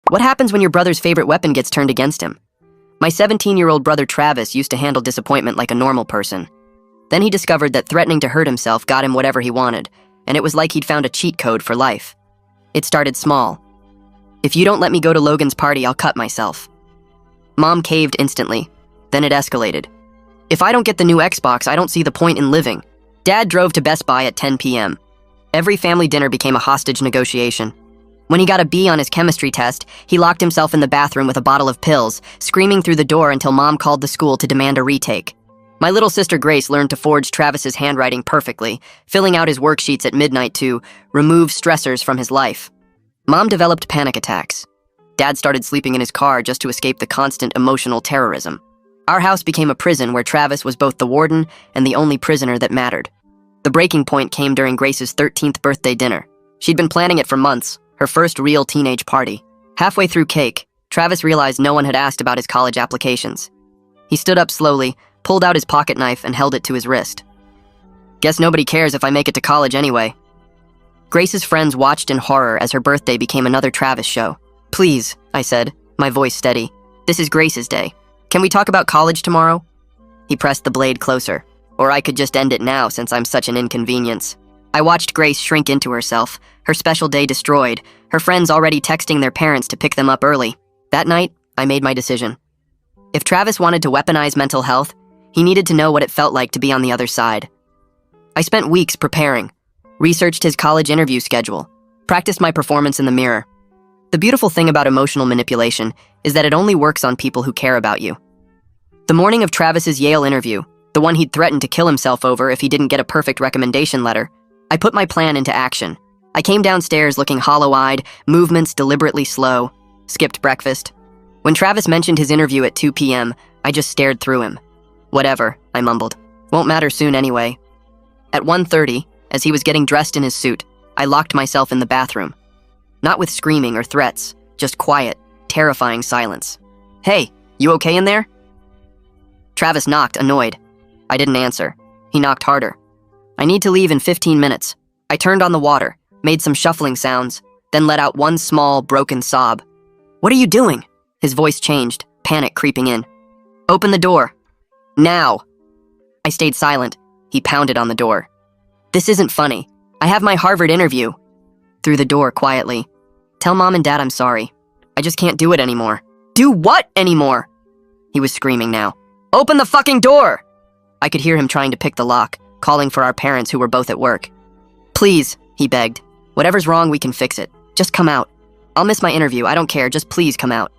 What happens when your brother's favorite weapon gets turned against him? My 17-year-old brother Travis used to handle disappointment like a normal person. Then he discovered that threatening to hurt himself got him whatever he wanted, and it was like he'd found a cheat code for life. It started small. If you don't let me go to Logan's party, I'll cut myself. Mom caved instantly. Then it escalated. If I don't get the new Xbox, I don't see the point in living. Dad drove to Best Buy at 10 p.m. Every family dinner became a hostage negotiation. When he got a B on his chemistry test, he locked himself in the bathroom with a bottle of pills, screaming through the door until Mom called the school to demand a retake. My little sister Grace learned to forge Travis's handwriting perfectly, filling out his worksheets at midnight to remove stressors from his life. Mom developed panic attacks. Dad started sleeping in his car just to escape the constant emotional terrorism. Our house became a prison where Travis was both the warden and the only prisoner that mattered. The breaking point came during Grace's 13th birthday dinner. She'd been planning it for months, her first real teenage party. Halfway through cake, Travis realized no one had asked about his college applications. He stood up slowly, pulled out his pocket knife, and held it to his wrist. Guess nobody cares if I make it to college anyway. Grace's friends watched in horror as her birthday became another Travis show. Please, I said, my voice steady. This is Grace's day. Can we talk about college tomorrow? He pressed the blade closer. Or I could just end it now since I'm such an inconvenience. I watched Grace shrink into herself, her special day destroyed, her friends already texting their parents to pick them up early. That night, I made my decision. If Travis wanted to weaponize mental health, he needed to know what it felt like to be on the other side. I spent weeks preparing, researched his college interview schedule, practiced my performance in the mirror. The beautiful thing about emotional manipulation is that it only works on people who care about you. The morning of Travis's Yale interview, the one he'd threatened to kill himself over if he didn't get a perfect recommendation letter, I put my plan into action. I came downstairs looking hollow-eyed, movements deliberately slow, skipped breakfast. When Travis mentioned his interview at 2 p.m., I just stared through him. Whatever, I mumbled. Won't matter soon anyway. At 1:30, as he was getting dressed in his suit, I locked myself in the bathroom. Not with screaming or threats, just quiet, terrifying silence. Hey, you okay in there? Travis knocked, annoyed. I didn't answer. He knocked harder. I need to leave in 15 minutes. I turned on the water, made some shuffling sounds, then let out one small, broken sob. What are you doing? His voice changed, panic creeping in. Open the door. Now. I stayed silent. He pounded on the door. This isn't funny. I have my Harvard interview. Through the door quietly. Tell Mom and Dad I'm sorry. I just can't do it anymore. Do what anymore? He was screaming now. Open the fucking door! I could hear him trying to pick the lock, calling for our parents who were both at work. Please, he begged. Whatever's wrong, we can fix it. Just come out. I'll miss my interview. I don't care. Just please come out.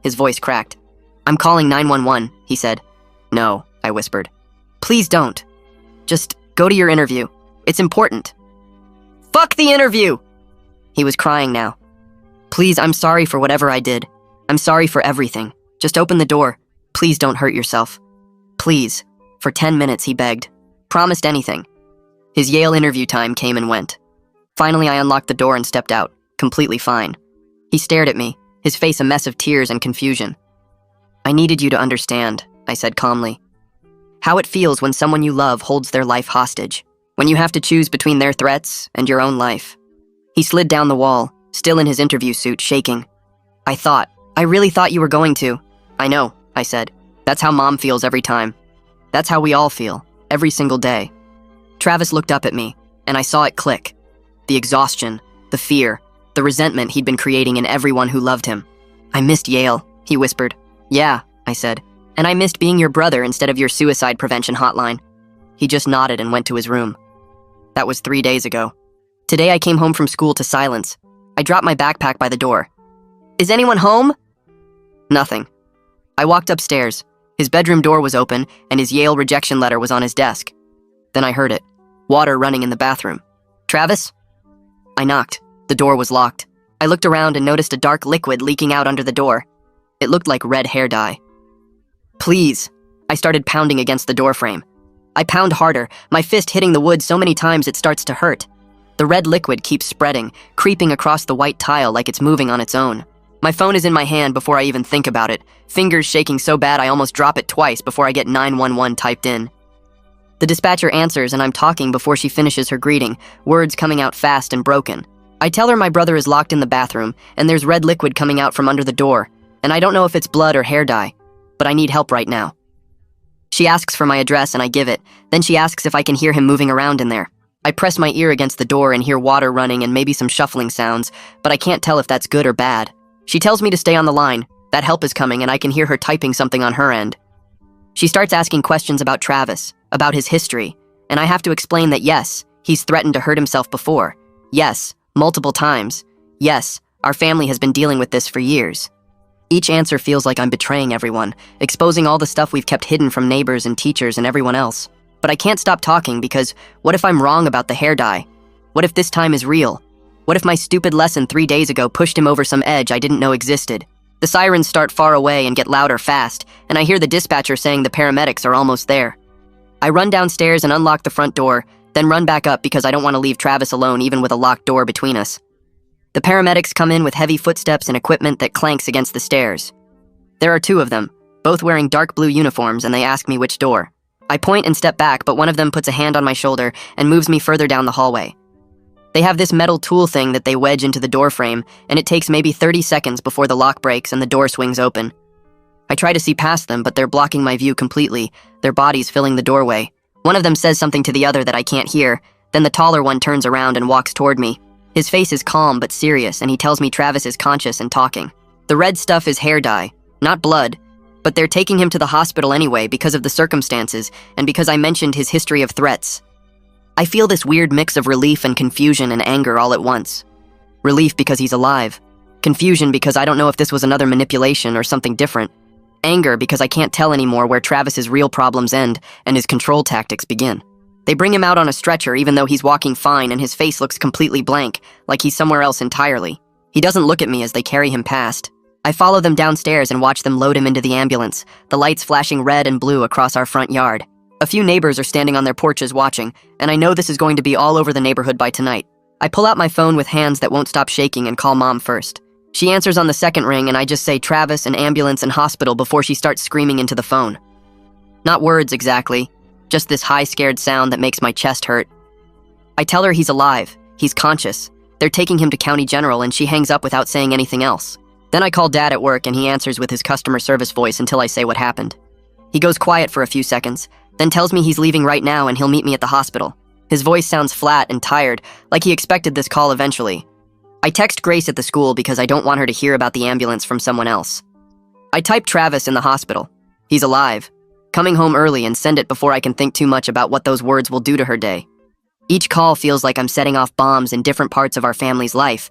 His voice cracked. I'm calling 911, he said. No, I whispered. Please don't. Just go to your interview. It's important. Fuck the interview! He was crying now. Please, I'm sorry for whatever I did. I'm sorry for everything. Just open the door. Please don't hurt yourself. Please. For 10 minutes, he begged. Promised anything. His Yale interview time came and went. Finally, I unlocked the door and stepped out, completely fine. He stared at me, his face a mess of tears and confusion. I needed you to understand, I said calmly. How it feels when someone you love holds their life hostage, when you have to choose between their threats and your own life. He slid down the wall, still in his interview suit, shaking. I really thought you were going to. I know, I said. That's how Mom feels every time. That's how we all feel, every single day. Travis looked up at me, and I saw it click. The exhaustion, the fear, the resentment he'd been creating in everyone who loved him. I missed Yale, he whispered. Yeah, I said. And I missed being your brother instead of your suicide prevention hotline. He just nodded and went to his room. That was 3 days ago. Today I came home from school to silence. I dropped my backpack by the door. Is anyone home? Nothing. I walked upstairs. His bedroom door was open, and his Yale rejection letter was on his desk. Then I heard it. Water running in the bathroom. Travis? I knocked. The door was locked. I looked around and noticed a dark liquid leaking out under the door. It looked like red hair dye. Please. I started pounding against the doorframe. I pound harder, my fist hitting the wood so many times it starts to hurt. The red liquid keeps spreading, creeping across the white tile like it's moving on its own. My phone is in my hand before I even think about it, fingers shaking so bad I almost drop it twice before I get 911 typed in. The dispatcher answers and I'm talking before she finishes her greeting, words coming out fast and broken. I tell her my brother is locked in the bathroom, and there's red liquid coming out from under the door, and I don't know if it's blood or hair dye, but I need help right now. She asks for my address and I give it. Then she asks if I can hear him moving around in there. I press my ear against the door and hear water running and maybe some shuffling sounds, but I can't tell if that's good or bad. She tells me to stay on the line. That help is coming and I can hear her typing something on her end. She starts asking questions about Travis, about his history, and I have to explain that yes, he's threatened to hurt himself before. Yes, multiple times. Yes, our family has been dealing with this for years. Each answer feels like I'm betraying everyone, exposing all the stuff we've kept hidden from neighbors and teachers and everyone else. But I can't stop talking because what if I'm wrong about the hair dye? What if this time is real? What if my stupid lesson 3 days ago pushed him over some edge I didn't know existed? The sirens start far away and get louder fast, and I hear the dispatcher saying the paramedics are almost there. I run downstairs and unlock the front door, then run back up because I don't want to leave Travis alone even with a locked door between us. The paramedics come in with heavy footsteps and equipment that clanks against the stairs. There are 2 of them, both wearing dark blue uniforms, and they ask me which door. I point and step back, but one of them puts a hand on my shoulder and moves me further down the hallway. They have this metal tool thing that they wedge into the door frame, and it takes maybe 30 seconds before the lock breaks and the door swings open. I try to see past them, but they're blocking my view completely, their bodies filling the doorway. One of them says something to the other that I can't hear, then the taller one turns around and walks toward me. His face is calm but serious, and he tells me Travis is conscious and talking. The red stuff is hair dye, not blood, but they're taking him to the hospital anyway because of the circumstances and because I mentioned his history of threats. I feel this weird mix of relief and confusion and anger all at once. Relief because he's alive. Confusion because I don't know if this was another manipulation or something different. Anger because I can't tell anymore where Travis's real problems end and his control tactics begin. They bring him out on a stretcher even though he's walking fine and his face looks completely blank, like he's somewhere else entirely. He doesn't look at me as they carry him past. I follow them downstairs and watch them load him into the ambulance, the lights flashing red and blue across our front yard. A few neighbors are standing on their porches watching, and I know this is going to be all over the neighborhood by tonight. I pull out my phone with hands that won't stop shaking and call Mom first. She answers on the second ring and I just say Travis and ambulance and hospital before she starts screaming into the phone. Not words exactly, just this high scared sound that makes my chest hurt. I tell her he's alive, he's conscious. They're taking him to County General and she hangs up without saying anything else. Then I call Dad at work and he answers with his customer service voice until I say what happened. He goes quiet for a few seconds, then tells me he's leaving right now and he'll meet me at the hospital. His voice sounds flat and tired, like he expected this call eventually. I text Grace at the school because I don't want her to hear about the ambulance from someone else. I type Travis in the hospital. He's alive. Coming home early and send it before I can think too much about what those words will do to her day. Each call feels like I'm setting off bombs in different parts of our family's life,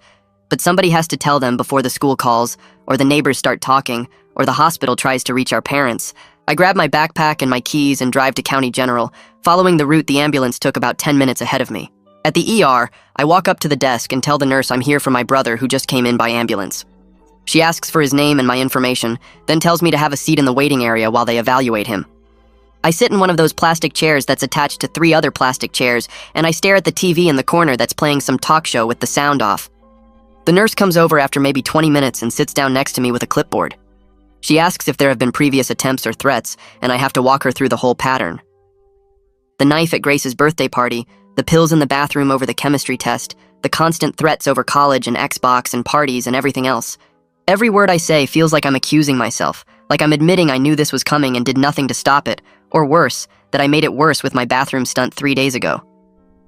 but somebody has to tell them before the school calls, or the neighbors start talking, or the hospital tries to reach our parents. I grab my backpack and my keys and drive to County General, following the route the ambulance took about 10 minutes ahead of me. At the ER, I walk up to the desk and tell the nurse I'm here for my brother who just came in by ambulance. She asks for his name and my information, then tells me to have a seat in the waiting area while they evaluate him. I sit in one of those plastic chairs that's attached to 3 other plastic chairs, and I stare at the TV in the corner that's playing some talk show with the sound off. The nurse comes over after maybe 20 minutes and sits down next to me with a clipboard. She asks if there have been previous attempts or threats, and I have to walk her through the whole pattern. The knife at Grace's birthday party, the pills in the bathroom over the chemistry test, the constant threats over college and Xbox and parties and everything else. Every word I say feels like I'm accusing myself, like I'm admitting I knew this was coming and did nothing to stop it, or worse, that I made it worse with my bathroom stunt 3 days ago.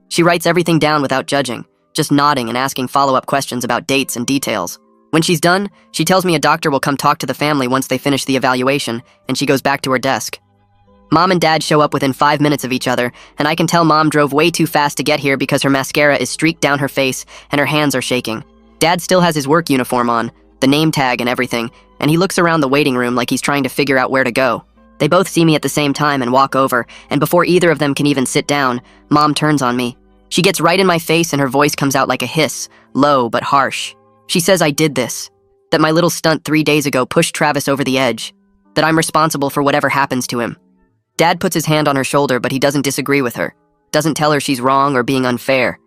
She writes everything down without judging, just nodding and asking follow-up questions about dates and details. When she's done, she tells me a doctor will come talk to the family once they finish the evaluation, and she goes back to her desk. Mom and Dad show up within 5 minutes of each other, and I can tell Mom drove way too fast to get here because her mascara is streaked down her face and her hands are shaking. Dad still has his work uniform on, the name tag and everything, and he looks around the waiting room like he's trying to figure out where to go. They both see me at the same time and walk over, and before either of them can even sit down, Mom turns on me. She gets right in my face and her voice comes out like a hiss, low but harsh. She says I did this, that my little stunt 3 days ago pushed Travis over the edge, that I'm responsible for whatever happens to him. Dad puts his hand on her shoulder, but he doesn't disagree with her, doesn't tell her she's wrong or being unfair.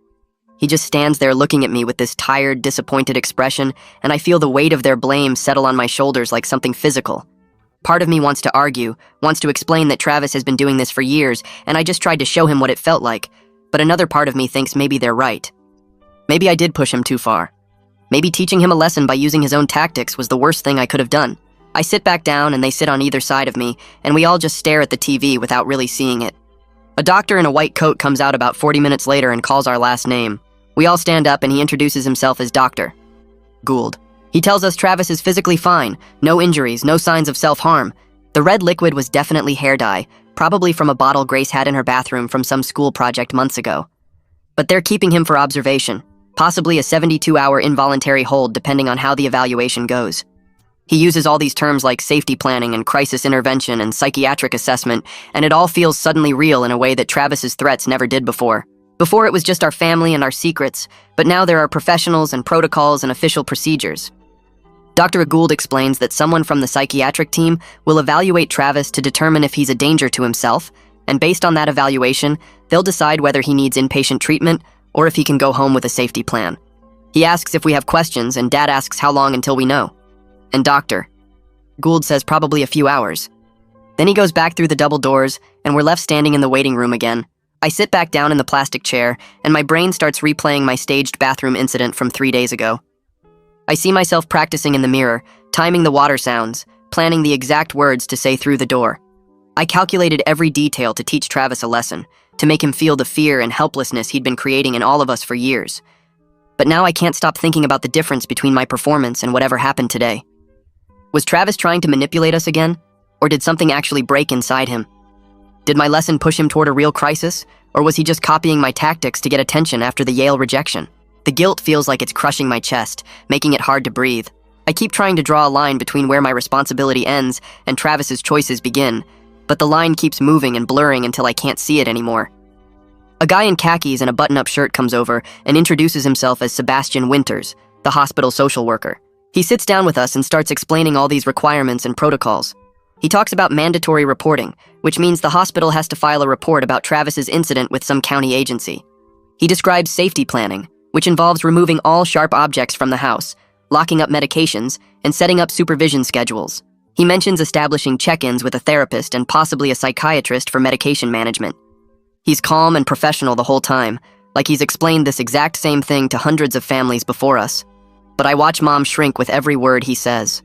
He just stands there looking at me with this tired, disappointed expression, and I feel the weight of their blame settle on my shoulders like something physical. Part of me wants to argue, wants to explain that Travis has been doing this for years, and I just tried to show him what it felt like, but another part of me thinks maybe they're right. Maybe I did push him too far. Maybe teaching him a lesson by using his own tactics was the worst thing I could have done. I sit back down and they sit on either side of me, and we all just stare at the TV without really seeing it. A doctor in a white coat comes out about 40 minutes later and calls our last name. We all stand up and he introduces himself as Dr. Gould. He tells us Travis is physically fine, no injuries, no signs of self-harm. The red liquid was definitely hair dye, probably from a bottle Grace had in her bathroom from some school project months ago. But they're keeping him for observation, possibly a 72-hour involuntary hold depending on how the evaluation goes. He uses all these terms like safety planning and crisis intervention and psychiatric assessment, and it all feels suddenly real in a way that Travis's threats never did before. Before it was just our family and our secrets, but now there are professionals and protocols and official procedures. Dr. Gould explains that someone from the psychiatric team will evaluate Travis to determine if he's a danger to himself, and based on that evaluation, they'll decide whether he needs inpatient treatment or if he can go home with a safety plan. He asks if we have questions, and Dad asks how long until we know. And Dr. Gould says probably a few hours. Then he goes back through the double doors, and we're left standing in the waiting room again. I sit back down in the plastic chair, and my brain starts replaying my staged bathroom incident from 3 days ago. I see myself practicing in the mirror, timing the water sounds, planning the exact words to say through the door. I calculated every detail to teach Travis a lesson, to make him feel the fear and helplessness he'd been creating in all of us for years. But now I can't stop thinking about the difference between my performance and whatever happened today. Was Travis trying to manipulate us again? Or did something actually break inside him? Did my lesson push him toward a real crisis? Or was he just copying my tactics to get attention after the Yale rejection? The guilt feels like it's crushing my chest, making it hard to breathe. I keep trying to draw a line between where my responsibility ends and Travis's choices begin, but the line keeps moving and blurring until I can't see it anymore. A guy in khakis and a button-up shirt comes over and introduces himself as Sebastian Winters, the hospital social worker. He sits down with us and starts explaining all these requirements and protocols. He talks about mandatory reporting, which means the hospital has to file a report about Travis's incident with some county agency. He describes safety planning, which involves removing all sharp objects from the house, locking up medications, and setting up supervision schedules. He mentions establishing check-ins with a therapist and possibly a psychiatrist for medication management. He's calm and professional the whole time, like he's explained this exact same thing to hundreds of families before us. But I watch Mom shrink with every word he says.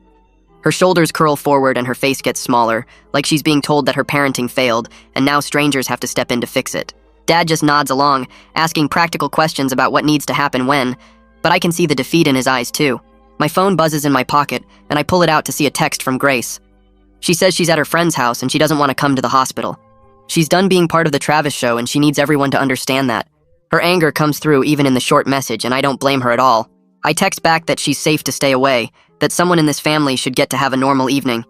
Her shoulders curl forward and her face gets smaller, like she's being told that her parenting failed, and now strangers have to step in to fix it. Dad just nods along, asking practical questions about what needs to happen when, but I can see the defeat in his eyes too. My phone buzzes in my pocket, and I pull it out to see a text from Grace. She says she's at her friend's house and she doesn't want to come to the hospital. She's done being part of the Travis show and she needs everyone to understand that. Her anger comes through even in the short message, and I don't blame her at all. I text back that she's safe to stay away, that someone in this family should get to have a normal evening.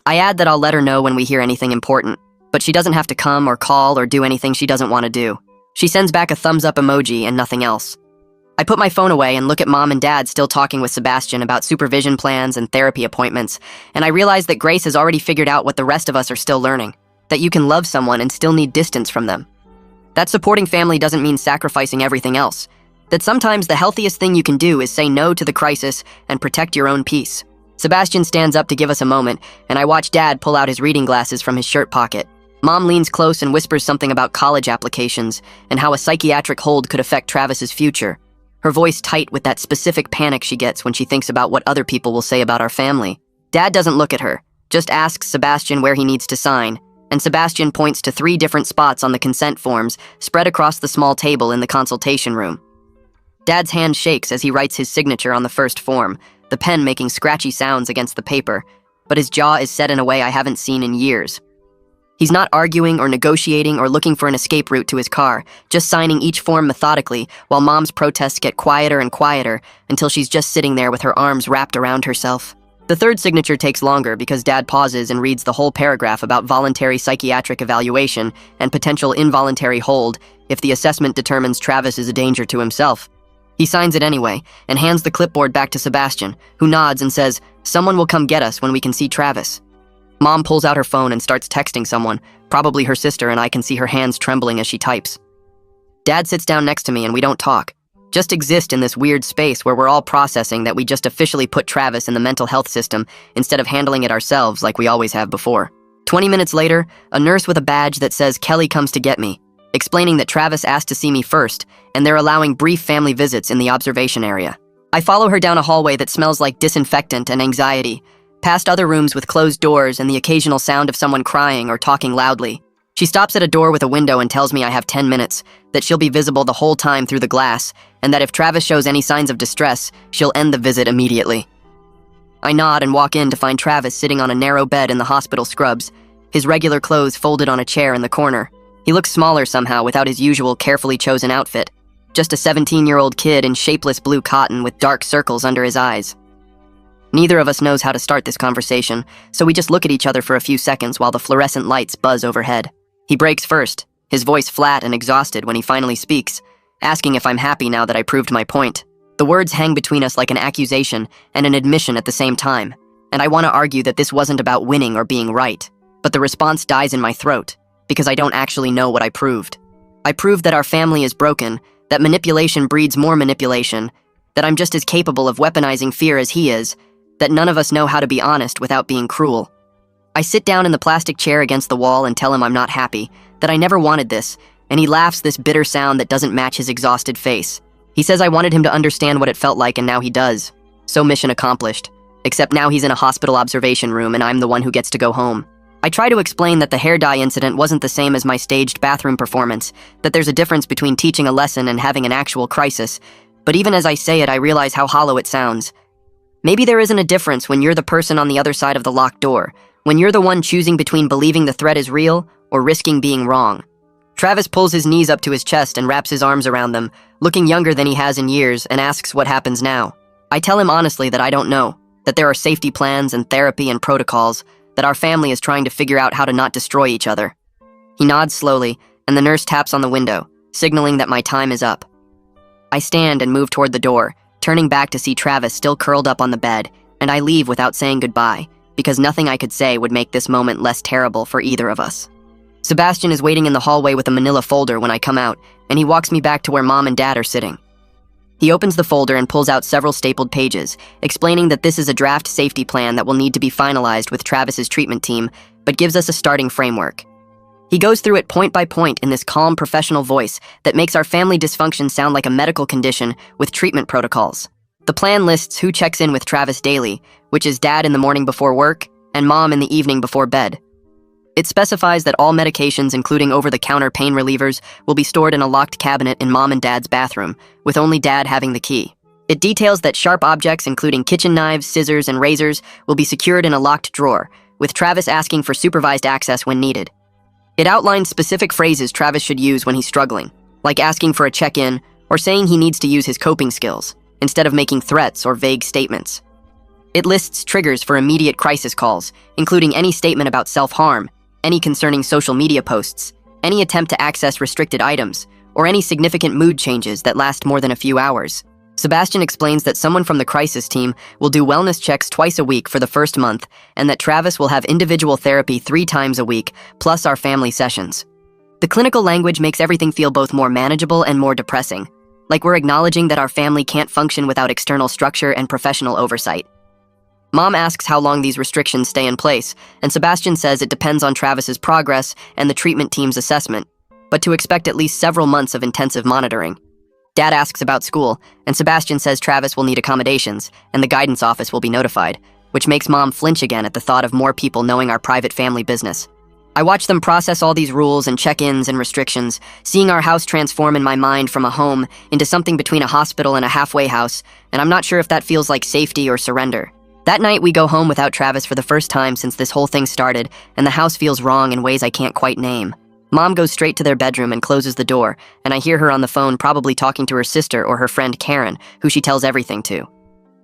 I add that I'll let her know when we hear anything important, but she doesn't have to come or call or do anything she doesn't want to do. She sends back a thumbs up emoji and nothing else. I put my phone away and look at Mom and Dad still talking with Sebastian about supervision plans and therapy appointments, and I realize that Grace has already figured out what the rest of us are still learning, that you can love someone and still need distance from them. That supporting family doesn't mean sacrificing everything else, that sometimes the healthiest thing you can do is say no to the crisis and protect your own peace. Sebastian stands up to give us a moment, and I watch Dad pull out his reading glasses from his shirt pocket. Mom leans close and whispers something about college applications and how a psychiatric hold could affect Travis's future, her voice tight with that specific panic she gets when she thinks about what other people will say about our family. Dad doesn't look at her, just asks Sebastian where he needs to sign, and Sebastian points to 3 different spots on the consent forms spread across the small table in the consultation room. Dad's hand shakes as he writes his signature on the first form, the pen making scratchy sounds against the paper, but his jaw is set in a way I haven't seen in years. He's not arguing or negotiating or looking for an escape route to his car, just signing each form methodically while Mom's protests get quieter and quieter until she's just sitting there with her arms wrapped around herself. The third signature takes longer because Dad pauses and reads the whole paragraph about voluntary psychiatric evaluation and potential involuntary hold if the assessment determines Travis is a danger to himself. He signs it anyway and hands the clipboard back to Sebastian, who nods and says, "Someone will come get us when we can see Travis." Mom pulls out her phone and starts texting someone, probably her sister, and I can see her hands trembling as she types. Dad sits down next to me and we don't talk, just exist in this weird space where we're all processing that we just officially put Travis in the mental health system instead of handling it ourselves like we always have before. 20 minutes later, a nurse with a badge that says Kelly comes to get me, explaining that Travis asked to see me first and they're allowing brief family visits in the observation area. I follow her down a hallway that smells like disinfectant and anxiety, past other rooms with closed doors and the occasional sound of someone crying or talking loudly. She stops at a door with a window and tells me I have 10 minutes, that she'll be visible the whole time through the glass, and that if Travis shows any signs of distress, she'll end the visit immediately. I nod and walk in to find Travis sitting on a narrow bed in the hospital scrubs, his regular clothes folded on a chair in the corner. He looks smaller somehow without his usual carefully chosen outfit, just a 17-year-old kid in shapeless blue cotton with dark circles under his eyes. Neither of us knows how to start this conversation, so we just look at each other for a few seconds while the fluorescent lights buzz overhead. He breaks first, his voice flat and exhausted when he finally speaks, asking if I'm happy now that I proved my point. The words hang between us like an accusation and an admission at the same time, and I want to argue that this wasn't about winning or being right, but the response dies in my throat, because I don't actually know what I proved. I proved that our family is broken, that manipulation breeds more manipulation, that I'm just as capable of weaponizing fear as he is, that none of us know how to be honest without being cruel. I sit down in the plastic chair against the wall and tell him I'm not happy, that I never wanted this, and he laughs this bitter sound that doesn't match his exhausted face. He says I wanted him to understand what it felt like, and now he does. So mission accomplished. Except now he's in a hospital observation room and I'm the one who gets to go home. I try to explain that the hair dye incident wasn't the same as my staged bathroom performance, that there's a difference between teaching a lesson and having an actual crisis, but even as I say it, I realize how hollow it sounds. Maybe there isn't a difference when you're the person on the other side of the locked door, when you're the one choosing between believing the threat is real or risking being wrong. Travis pulls his knees up to his chest and wraps his arms around them, looking younger than he has in years, and asks what happens now. I tell him honestly that I don't know, that there are safety plans and therapy and protocols, that our family is trying to figure out how to not destroy each other. He nods slowly, and the nurse taps on the window, signaling that my time is up. I stand and move toward the door, turning back to see Travis still curled up on the bed, and I leave without saying goodbye, because nothing I could say would make this moment less terrible for either of us. Sebastian is waiting in the hallway with a manila folder when I come out, and he walks me back to where Mom and Dad are sitting. He opens the folder and pulls out several stapled pages, explaining that this is a draft safety plan that will need to be finalized with Travis's treatment team, but gives us a starting framework. He goes through it point by point in this calm, professional voice that makes our family dysfunction sound like a medical condition with treatment protocols. The plan lists who checks in with Travis daily, which is Dad in the morning before work and Mom in the evening before bed. It specifies that all medications, including over-the-counter pain relievers, will be stored in a locked cabinet in Mom and Dad's bathroom, with only Dad having the key. It details that sharp objects, including kitchen knives, scissors, and razors, will be secured in a locked drawer, with Travis asking for supervised access when needed. It outlines specific phrases Travis should use when he's struggling, like asking for a check-in or saying he needs to use his coping skills, instead of making threats or vague statements. It lists triggers for immediate crisis calls, including any statement about self-harm, any concerning social media posts, any attempt to access restricted items, or any significant mood changes that last more than a few hours. Sebastian explains that someone from the crisis team will do wellness checks twice a week for the first month, and that Travis will have individual therapy 3 times a week, plus our family sessions. The clinical language makes everything feel both more manageable and more depressing, like we're acknowledging that our family can't function without external structure and professional oversight. Mom asks how long these restrictions stay in place, and Sebastian says it depends on Travis's progress and the treatment team's assessment, but to expect at least several months of intensive monitoring. Dad asks about school, and Sebastian says Travis will need accommodations, and the guidance office will be notified, which makes Mom flinch again at the thought of more people knowing our private family business. I watch them process all these rules and check-ins and restrictions, seeing our house transform in my mind from a home into something between a hospital and a halfway house, and I'm not sure if that feels like safety or surrender. That night, we go home without Travis for the first time since this whole thing started, and the house feels wrong in ways I can't quite name. Mom goes straight to their bedroom and closes the door, and I hear her on the phone probably talking to her sister or her friend Karen, who she tells everything to.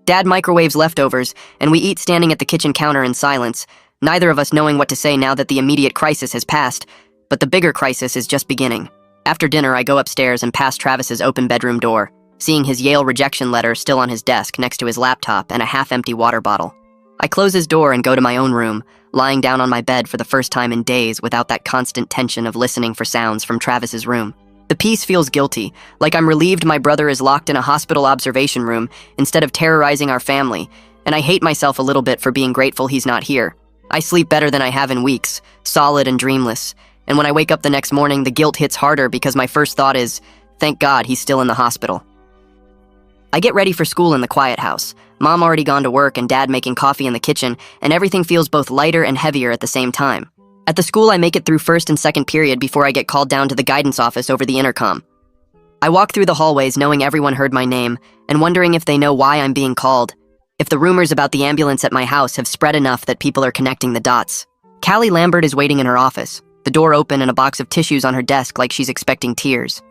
Dad microwaves leftovers, and we eat standing at the kitchen counter in silence, neither of us knowing what to say now that the immediate crisis has passed, but the bigger crisis is just beginning. After dinner, I go upstairs and pass Travis's open bedroom door, seeing his Yale rejection letter still on his desk next to his laptop and a half-empty water bottle. I close his door and go to my own room, lying down on my bed for the first time in days without that constant tension of listening for sounds from Travis's room. The peace feels guilty, like I'm relieved my brother is locked in a hospital observation room instead of terrorizing our family, and I hate myself a little bit for being grateful he's not here. I sleep better than I have in weeks, solid and dreamless, and when I wake up the next morning, the guilt hits harder because my first thought is, Thank God he's still in the hospital. I get ready for school in the quiet house. Mom already gone to work and Dad making coffee in the kitchen, and everything feels both lighter and heavier at the same time. At the school, I make it through first and second period before I get called down to the guidance office over the intercom. I walk through the hallways knowing everyone heard my name and wondering if they know why I'm being called, if the rumors about the ambulance at my house have spread enough that people are connecting the dots. Callie Lambert is waiting in her office, the door open and a box of tissues on her desk like she's expecting tears.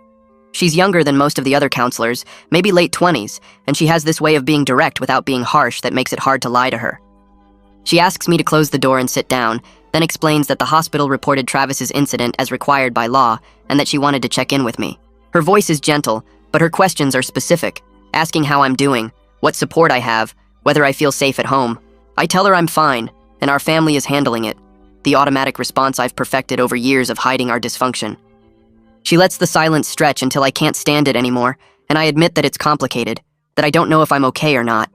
She's younger than most of the other counselors, maybe late 20s, and she has this way of being direct without being harsh that makes it hard to lie to her. She asks me to close the door and sit down, then explains that the hospital reported Travis's incident as required by law and that she wanted to check in with me. Her voice is gentle, but her questions are specific, asking how I'm doing, what support I have, whether I feel safe at home. I tell her I'm fine, and our family is handling it, the automatic response I've perfected over years of hiding our dysfunction. She lets the silence stretch until I can't stand it anymore, and I admit that it's complicated, that I don't know if I'm okay or not.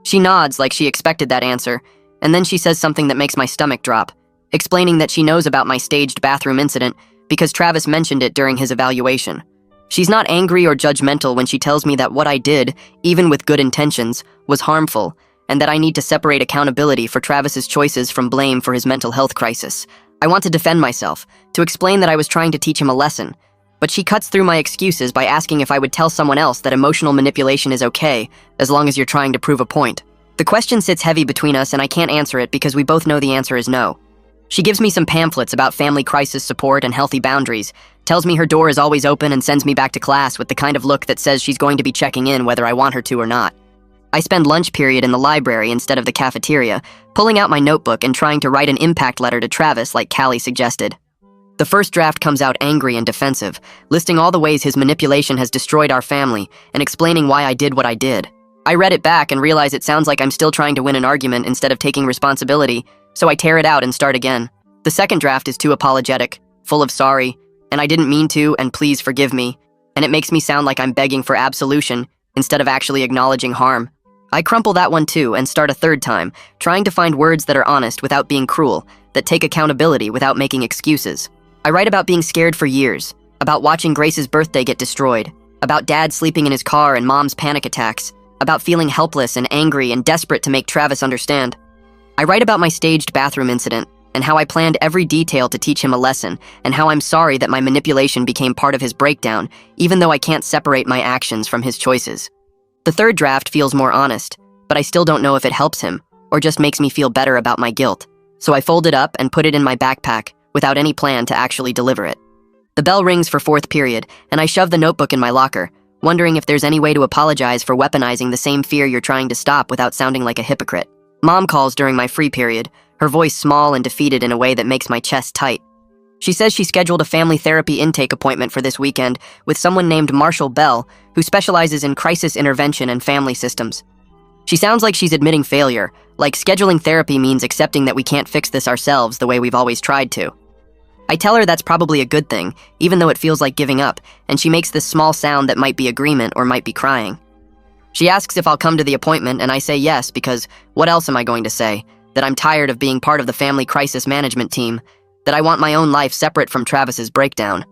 She nods like she expected that answer, and then she says something that makes my stomach drop, explaining that she knows about my staged bathroom incident because Travis mentioned it during his evaluation. She's not angry or judgmental when she tells me that what I did, even with good intentions, was harmful, and that I need to separate accountability for Travis's choices from blame for his mental health crisis. I want to defend myself, to explain that I was trying to teach him a lesson, but she cuts through my excuses by asking if I would tell someone else that emotional manipulation is okay, as long as you're trying to prove a point. The question sits heavy between us and I can't answer it because we both know the answer is no. She gives me some pamphlets about family crisis support and healthy boundaries, tells me her door is always open and sends me back to class with the kind of look that says she's going to be checking in whether I want her to or not. I spend lunch period in the library instead of the cafeteria, pulling out my notebook and trying to write an impact letter to Travis like Callie suggested. The first draft comes out angry and defensive, listing all the ways his manipulation has destroyed our family and explaining why I did what I did. I read it back and realize it sounds like I'm still trying to win an argument instead of taking responsibility, so I tear it out and start again. The second draft is too apologetic, full of sorry, and I didn't mean to, and please forgive me, and it makes me sound like I'm begging for absolution instead of actually acknowledging harm. I crumple that one too and start a third time, trying to find words that are honest without being cruel, that take accountability without making excuses. I write about being scared for years, about watching Grace's birthday get destroyed, about Dad sleeping in his car and Mom's panic attacks, about feeling helpless and angry and desperate to make Travis understand. I write about my staged bathroom incident and how I planned every detail to teach him a lesson and how I'm sorry that my manipulation became part of his breakdown, even though I can't separate my actions from his choices. The third draft feels more honest, but I still don't know if it helps him or just makes me feel better about my guilt. So I fold it up and put it in my backpack without any plan to actually deliver it. The bell rings for fourth period, and I shove the notebook in my locker, wondering if there's any way to apologize for weaponizing the same fear you're trying to stop without sounding like a hypocrite. Mom calls during my free period, her voice small and defeated in a way that makes my chest tight. She says she scheduled a family therapy intake appointment for this weekend with someone named Marshall Bell, who specializes in crisis intervention and family systems. She sounds like she's admitting failure, like scheduling therapy means accepting that we can't fix this ourselves the way we've always tried to. I tell her that's probably a good thing, even though it feels like giving up, and she makes this small sound that might be agreement or might be crying. She asks if I'll come to the appointment, and I say yes because what else am I going to say? That I'm tired of being part of the family crisis management team, that I want my own life separate from Travis's breakdown.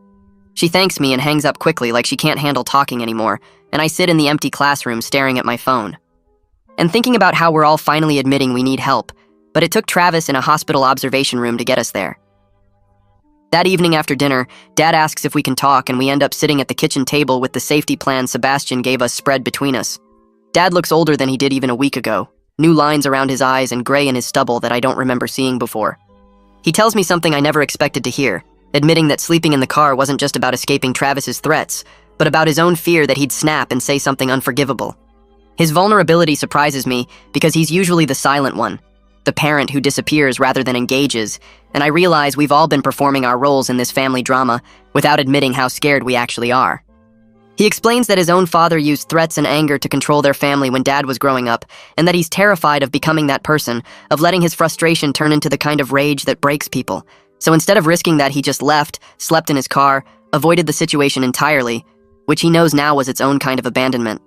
She thanks me and hangs up quickly like she can't handle talking anymore, and I sit in the empty classroom staring at my phone. And thinking about how we're all finally admitting we need help, but it took Travis in a hospital observation room to get us there. That evening after dinner, Dad asks if we can talk, and we end up sitting at the kitchen table with the safety plan Sebastian gave us spread between us. Dad looks older than he did even a week ago, new lines around his eyes and gray in his stubble that I don't remember seeing before. He tells me something I never expected to hear, admitting that sleeping in the car wasn't just about escaping Travis's threats, but about his own fear that he'd snap and say something unforgivable. His vulnerability surprises me because he's usually the silent one, the parent who disappears rather than engages, and I realize we've all been performing our roles in this family drama without admitting how scared we actually are. He explains that his own father used threats and anger to control their family when Dad was growing up, and that he's terrified of becoming that person, of letting his frustration turn into the kind of rage that breaks people. So instead of risking that, he just left, slept in his car, avoided the situation entirely, which he knows now was its own kind of abandonment.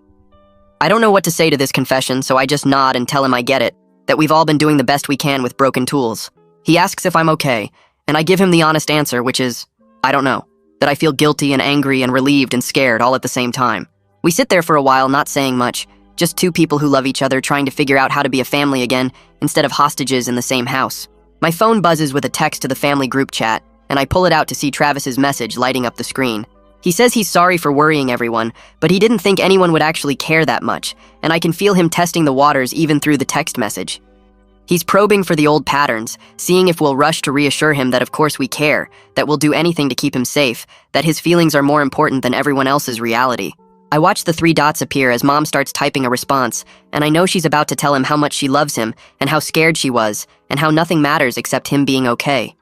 I don't know what to say to this confession, so I just nod and tell him I get it, that we've all been doing the best we can with broken tools. He asks if I'm okay, and I give him the honest answer, which is, I don't know. that I feel guilty and angry and relieved and scared all at the same time. We sit there for a while, not saying much, just two people who love each other trying to figure out how to be a family again instead of hostages in the same house. My phone buzzes with a text to the family group chat, and I pull it out to see Travis's message lighting up the screen. He says he's sorry for worrying everyone, but he didn't think anyone would actually care that much, and I can feel him testing the waters even through the text message. He's probing for the old patterns, seeing if we'll rush to reassure him that of course we care, that we'll do anything to keep him safe, that his feelings are more important than everyone else's reality. I watch the 3 dots appear as Mom starts typing a response, and I know she's about to tell him how much she loves him, and how scared she was, and how nothing matters except him being okay.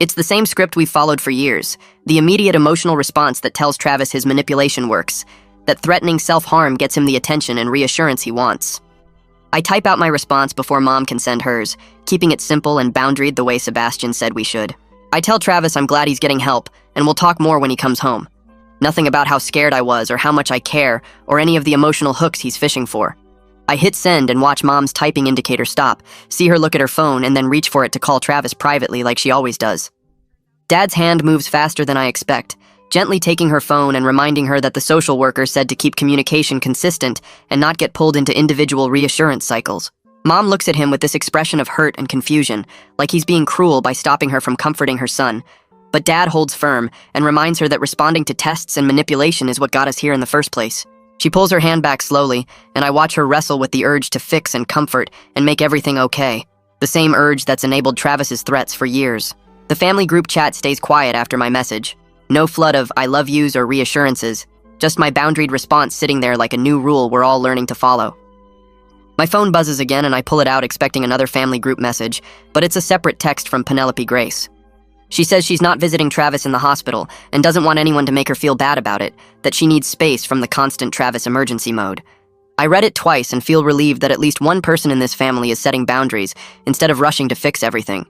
It's the same script we've followed for years, the immediate emotional response that tells Travis his manipulation works, that threatening self-harm gets him the attention and reassurance he wants. I type out my response before Mom can send hers, keeping it simple and boundaried the way Sebastian said we should. I tell Travis I'm glad he's getting help, and we'll talk more when he comes home. Nothing about how scared I was or how much I care or any of the emotional hooks he's fishing for. I hit send and watch Mom's typing indicator stop, see her look at her phone and then reach for it to call Travis privately like she always does. Dad's hand moves faster than I expect, gently taking her phone and reminding her that the social worker said to keep communication consistent and not get pulled into individual reassurance cycles. Mom looks at him with this expression of hurt and confusion, like he's being cruel by stopping her from comforting her son. But Dad holds firm and reminds her that responding to tests and manipulation is what got us here in the first place. She pulls her hand back slowly, and I watch her wrestle with the urge to fix and comfort and make everything okay, the same urge that's enabled Travis's threats for years. The family group chat stays quiet after my message. No flood of I love yous or reassurances, just my boundaried response sitting there like a new rule we're all learning to follow. My phone buzzes again and I pull it out expecting another family group message, but it's a separate text from Penelope Grace. She says she's not visiting Travis in the hospital and doesn't want anyone to make her feel bad about it, that she needs space from the constant Travis emergency mode. I read it twice and feel relieved that at least one person in this family is setting boundaries instead of rushing to fix everything.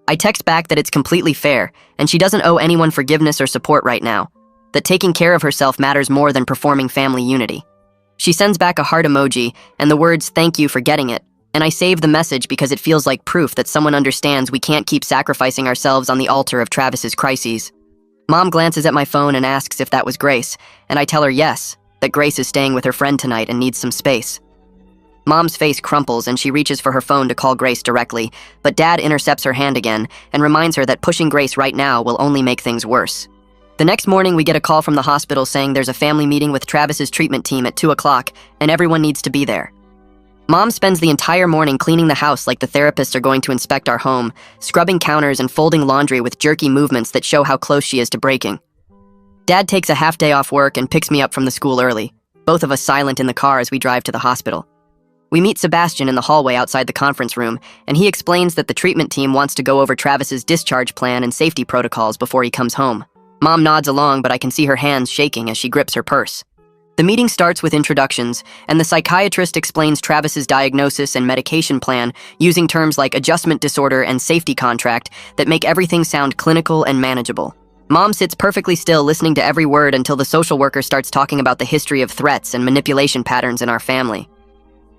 I text back that it's completely fair and she doesn't owe anyone forgiveness or support right now, that taking care of herself matters more than performing family unity. She sends back a heart emoji and the words "thank you for getting it," and I save the message because it feels like proof that someone understands we can't keep sacrificing ourselves on the altar of Travis's crises. Mom glances at my phone and asks if that was Grace, and I tell her yes, that Grace is staying with her friend tonight and needs some space. Mom's face crumples and she reaches for her phone to call Grace directly, but Dad intercepts her hand again and reminds her that pushing Grace right now will only make things worse. The next morning we get a call from the hospital saying there's a family meeting with Travis's treatment team at 2 o'clock and everyone needs to be there. Mom spends the entire morning cleaning the house like the therapists are going to inspect our home, scrubbing counters and folding laundry with jerky movements that show how close she is to breaking. Dad takes a half day off work and picks me up from the school early, both of us silent in the car as we drive to the hospital. We meet Sebastian in the hallway outside the conference room, and he explains that the treatment team wants to go over Travis's discharge plan and safety protocols before he comes home. Mom nods along, but I can see her hands shaking as she grips her purse. The meeting starts with introductions, and the psychiatrist explains Travis's diagnosis and medication plan using terms like adjustment disorder and safety contract that make everything sound clinical and manageable. Mom sits perfectly still listening to every word until the social worker starts talking about the history of threats and manipulation patterns in our family.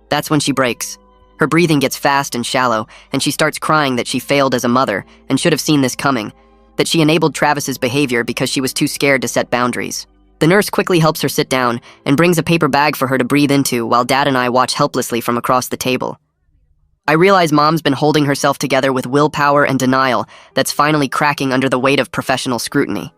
That's when she breaks. Her breathing gets fast and shallow, and she starts crying that she failed as a mother and should have seen this coming, that she enabled Travis's behavior because she was too scared to set boundaries. The nurse quickly helps her sit down and brings a paper bag for her to breathe into while Dad and I watch helplessly from across the table. I realize Mom's been holding herself together with willpower and denial that's finally cracking under the weight of professional scrutiny.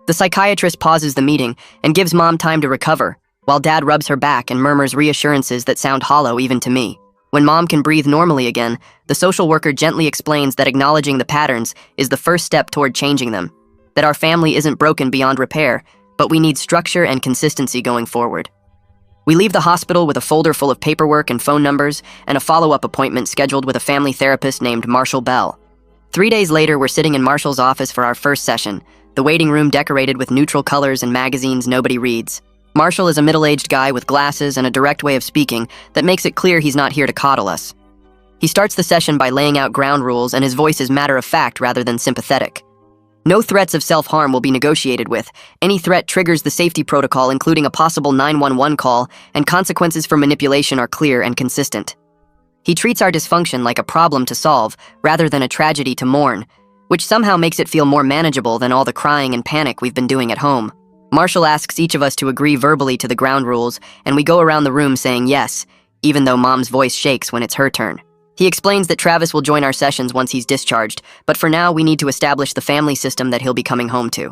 The psychiatrist pauses the meeting and gives Mom time to recover, while Dad rubs her back and murmurs reassurances that sound hollow even to me. When Mom can breathe normally again, the social worker gently explains that acknowledging the patterns is the first step toward changing them, that our family isn't broken beyond repair, but we need structure and consistency going forward. We leave the hospital with a folder full of paperwork and phone numbers and a follow-up appointment scheduled with a family therapist named Marshall Bell. 3 days later, we're sitting in Marshall's office for our first session, the waiting room decorated with neutral colors and magazines nobody reads. Marshall is a middle-aged guy with glasses and a direct way of speaking that makes it clear he's not here to coddle us. He starts the session by laying out ground rules, and his voice is matter-of-fact rather than sympathetic. No threats of self-harm will be negotiated with. Any threat triggers the safety protocol, including a possible 911 call, and consequences for manipulation are clear and consistent. He treats our dysfunction like a problem to solve, rather than a tragedy to mourn, which somehow makes it feel more manageable than all the crying and panic we've been doing at home. Marshall asks each of us to agree verbally to the ground rules, and we go around the room saying yes, even though Mom's voice shakes when it's her turn. He explains that Travis will join our sessions once he's discharged, but for now we need to establish the family system that he'll be coming home to.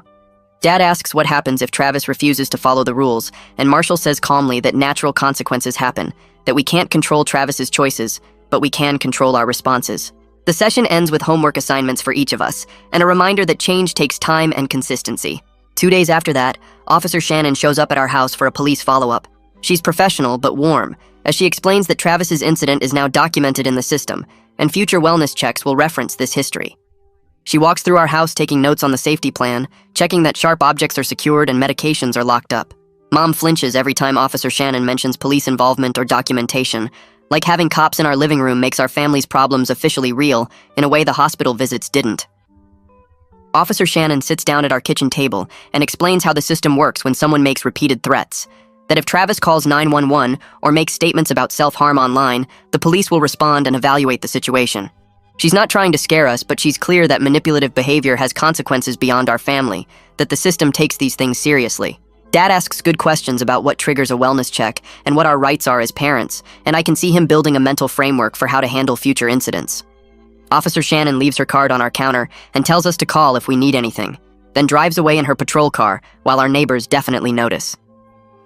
Dad asks what happens if Travis refuses to follow the rules, and Marshall says calmly that natural consequences happen, that we can't control Travis's choices, but we can control our responses. The session ends with homework assignments for each of us, and a reminder that change takes time and consistency. 2 days after that, Officer Shannon shows up at our house for a police follow-up. She's professional but warm, as she explains that Travis's incident is now documented in the system, and future wellness checks will reference this history. She walks through our house taking notes on the safety plan, checking that sharp objects are secured and medications are locked up. Mom flinches every time Officer Shannon mentions police involvement or documentation, like having cops in our living room makes our family's problems officially real in a way the hospital visits didn't. Officer Shannon sits down at our kitchen table and explains how the system works when someone makes repeated threats. That if Travis calls 911 or makes statements about self-harm online, the police will respond and evaluate the situation. She's not trying to scare us, but she's clear that manipulative behavior has consequences beyond our family, that the system takes these things seriously. Dad asks good questions about what triggers a wellness check and what our rights are as parents, and I can see him building a mental framework for how to handle future incidents. Officer Shannon leaves her card on our counter and tells us to call if we need anything, then drives away in her patrol car while our neighbors definitely notice.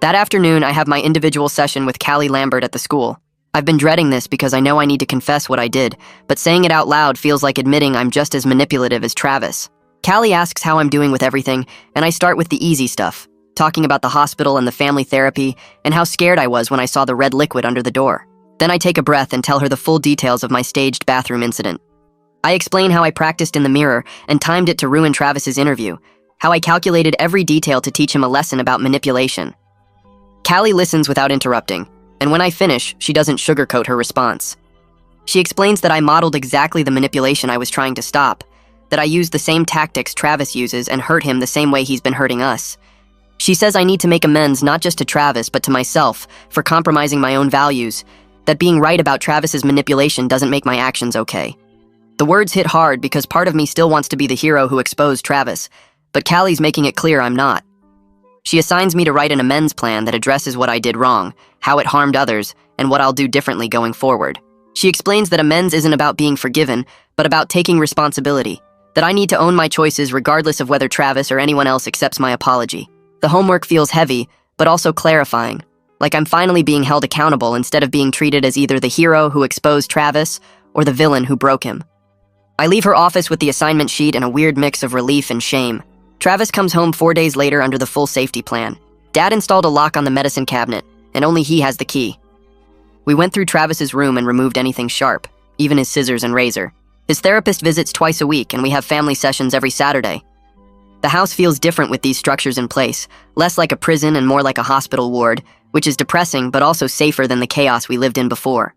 That afternoon, I have my individual session with Callie Lambert at the school. I've been dreading this because I know I need to confess what I did, but saying it out loud feels like admitting I'm just as manipulative as Travis. Callie asks how I'm doing with everything, and I start with the easy stuff, talking about the hospital and the family therapy and how scared I was when I saw the red liquid under the door. Then I take a breath and tell her the full details of my staged bathroom incident. I explain how I practiced in the mirror and timed it to ruin Travis's interview, how I calculated every detail to teach him a lesson about manipulation. Callie listens without interrupting, and when I finish, she doesn't sugarcoat her response. She explains that I modeled exactly the manipulation I was trying to stop, that I used the same tactics Travis uses and hurt him the same way he's been hurting us. She says I need to make amends not just to Travis but to myself for compromising my own values, that being right about Travis's manipulation doesn't make my actions okay. The words hit hard because part of me still wants to be the hero who exposed Travis, but Callie's making it clear I'm not. She assigns me to write an amends plan that addresses what I did wrong, how it harmed others, and what I'll do differently going forward. She explains that amends isn't about being forgiven, but about taking responsibility, that I need to own my choices regardless of whether Travis or anyone else accepts my apology. The homework feels heavy, but also clarifying, like I'm finally being held accountable instead of being treated as either the hero who exposed Travis or the villain who broke him. I leave her office with the assignment sheet and a weird mix of relief and shame. Travis comes home 4 days later under the full safety plan. Dad installed a lock on the medicine cabinet, and only he has the key. We went through Travis's room and removed anything sharp, even his scissors and razor. His therapist visits twice a week, and we have family sessions every Saturday. The house feels different with these structures in place, less like a prison and more like a hospital ward, which is depressing but also safer than the chaos we lived in before.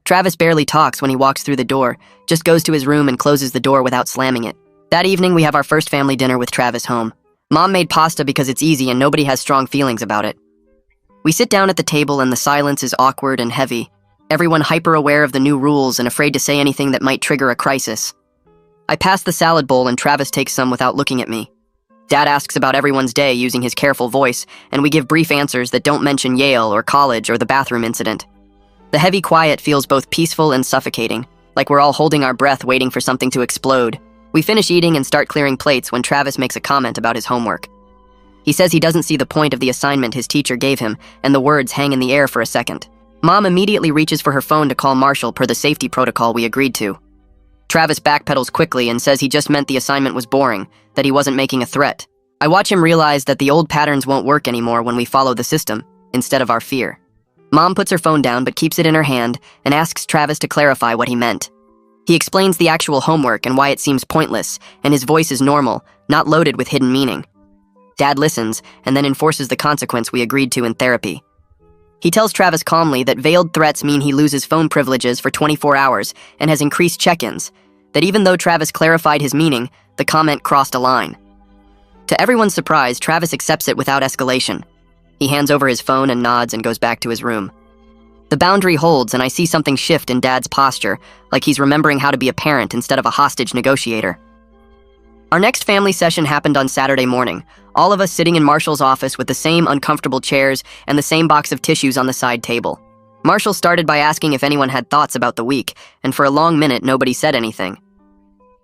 Travis barely talks when he walks through the door, just goes to his room and closes the door without slamming it. That evening, we have our first family dinner with Travis home. Mom made pasta because it's easy and nobody has strong feelings about it. We sit down at the table and the silence is awkward and heavy. Everyone hyper-aware of the new rules and afraid to say anything that might trigger a crisis. I pass the salad bowl and Travis takes some without looking at me. Dad asks about everyone's day using his careful voice, and we give brief answers that don't mention Yale or college or the bathroom incident. The heavy quiet feels both peaceful and suffocating, like we're all holding our breath waiting for something to explode. We finish eating and start clearing plates when Travis makes a comment about his homework. He says he doesn't see the point of the assignment his teacher gave him, and the words hang in the air for a second. Mom immediately reaches for her phone to call Marshall per the safety protocol we agreed to. Travis backpedals quickly and says he just meant the assignment was boring, that he wasn't making a threat. I watch him realize that the old patterns won't work anymore when we follow the system, instead of our fear. Mom puts her phone down but keeps it in her hand and asks Travis to clarify what he meant. He explains the actual homework and why it seems pointless, and his voice is normal, not loaded with hidden meaning. Dad listens and then enforces the consequence we agreed to in therapy. He tells Travis calmly that veiled threats mean he loses phone privileges for 24 hours and has increased check-ins, that even though Travis clarified his meaning, the comment crossed a line. To everyone's surprise, Travis accepts it without escalation. He hands over his phone and nods and goes back to his room. The boundary holds and I see something shift in Dad's posture, like he's remembering how to be a parent instead of a hostage negotiator. Our next family session happened on Saturday morning, all of us sitting in Marshall's office with the same uncomfortable chairs and the same box of tissues on the side table. Marshall started by asking if anyone had thoughts about the week, and for a long minute nobody said anything.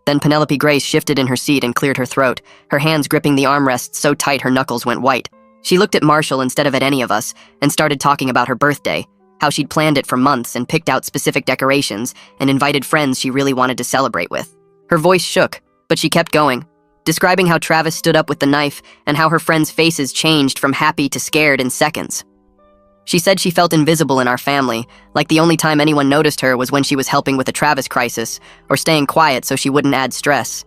Then Penelope Grace shifted in her seat and cleared her throat, her hands gripping the armrests so tight her knuckles went white. She looked at Marshall instead of at any of us and started talking about her birthday, how she'd planned it for months and picked out specific decorations and invited friends she really wanted to celebrate with. Her voice shook, but she kept going, describing how Travis stood up with the knife and how her friends' faces changed from happy to scared in seconds. She said she felt invisible in our family, like the only time anyone noticed her was when she was helping with the Travis crisis or staying quiet so she wouldn't add stress.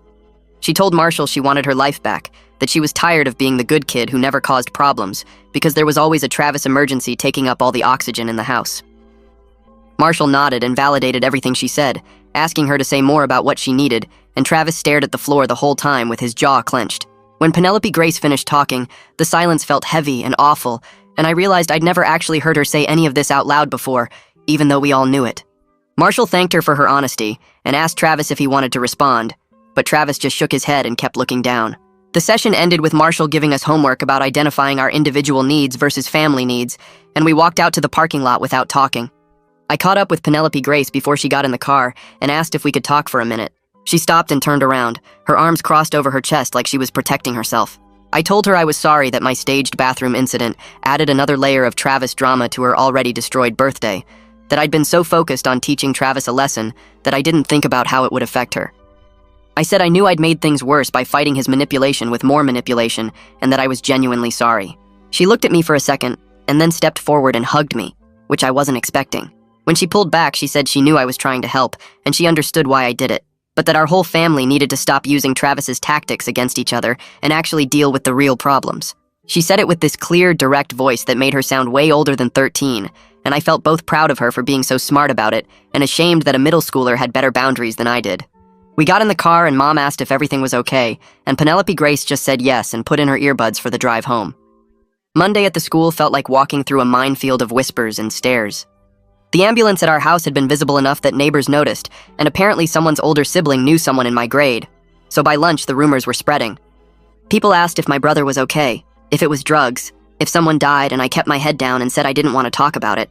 She told Marshall she wanted her life back, that she was tired of being the good kid who never caused problems because there was always a Travis emergency taking up all the oxygen in the house. Marshall nodded and validated everything she said, asking her to say more about what she needed, and Travis stared at the floor the whole time with his jaw clenched. When Penelope Grace finished talking, the silence felt heavy and awful, and I realized I'd never actually heard her say any of this out loud before, even though we all knew it. Marshall thanked her for her honesty and asked Travis if he wanted to respond, but Travis just shook his head and kept looking down. The session ended with Marshall giving us homework about identifying our individual needs versus family needs, and we walked out to the parking lot without talking. I caught up with Penelope Grace before she got in the car and asked if we could talk for a minute. She stopped and turned around, her arms crossed over her chest like she was protecting herself. I told her I was sorry that my staged bathroom incident added another layer of Travis drama to her already destroyed birthday, that I'd been so focused on teaching Travis a lesson that I didn't think about how it would affect her. I said I knew I'd made things worse by fighting his manipulation with more manipulation, and that I was genuinely sorry. She looked at me for a second, and then stepped forward and hugged me, which I wasn't expecting. When she pulled back, she said she knew I was trying to help, and she understood why I did it, but that our whole family needed to stop using Travis's tactics against each other and actually deal with the real problems. She said it with this clear, direct voice that made her sound way older than 13, and I felt both proud of her for being so smart about it and ashamed that a middle schooler had better boundaries than I did. We got in the car and Mom asked if everything was okay, and Penelope Grace just said yes and put in her earbuds for the drive home. Monday at the school felt like walking through a minefield of whispers and stares. The ambulance at our house had been visible enough that neighbors noticed, and apparently someone's older sibling knew someone in my grade. So by lunch, the rumors were spreading. People asked if my brother was okay, if it was drugs, if someone died, and I kept my head down and said I didn't want to talk about it.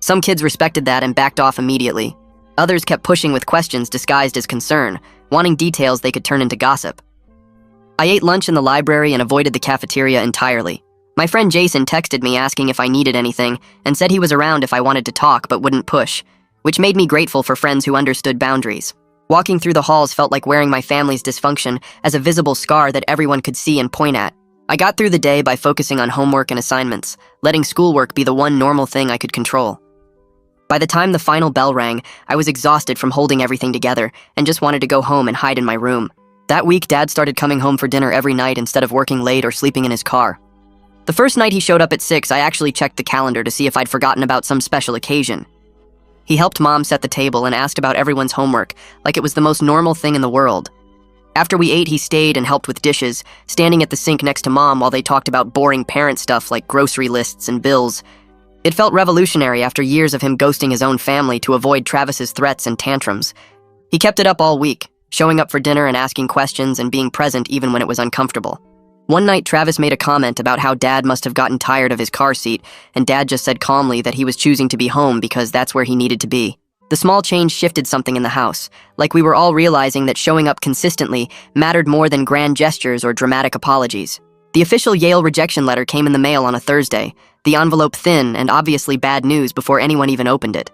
Some kids respected that and backed off immediately. Others kept pushing with questions disguised as concern, wanting details they could turn into gossip. I ate lunch in the library and avoided the cafeteria entirely. My friend Jason texted me asking if I needed anything and said he was around if I wanted to talk but wouldn't push, which made me grateful for friends who understood boundaries. Walking through the halls felt like wearing my family's dysfunction as a visible scar that everyone could see and point at. I got through the day by focusing on homework and assignments, letting schoolwork be the one normal thing I could control. By the time the final bell rang, I was exhausted from holding everything together and just wanted to go home and hide in my room. That week, Dad started coming home for dinner every night instead of working late or sleeping in his car. The first night he showed up at 6, I actually checked the calendar to see if I'd forgotten about some special occasion. He helped Mom set the table and asked about everyone's homework, like it was the most normal thing in the world. After we ate, he stayed and helped with dishes, standing at the sink next to Mom while they talked about boring parent stuff like grocery lists and bills. It felt revolutionary after years of him ghosting his own family to avoid Travis's threats and tantrums. He kept it up all week, showing up for dinner and asking questions and being present even when it was uncomfortable. One night, Travis made a comment about how Dad must have gotten tired of his car seat, and Dad just said calmly that he was choosing to be home because that's where he needed to be. The small change shifted something in the house, like we were all realizing that showing up consistently mattered more than grand gestures or dramatic apologies. The official Yale rejection letter came in the mail on a Thursday, the envelope thin and obviously bad news before anyone even opened it.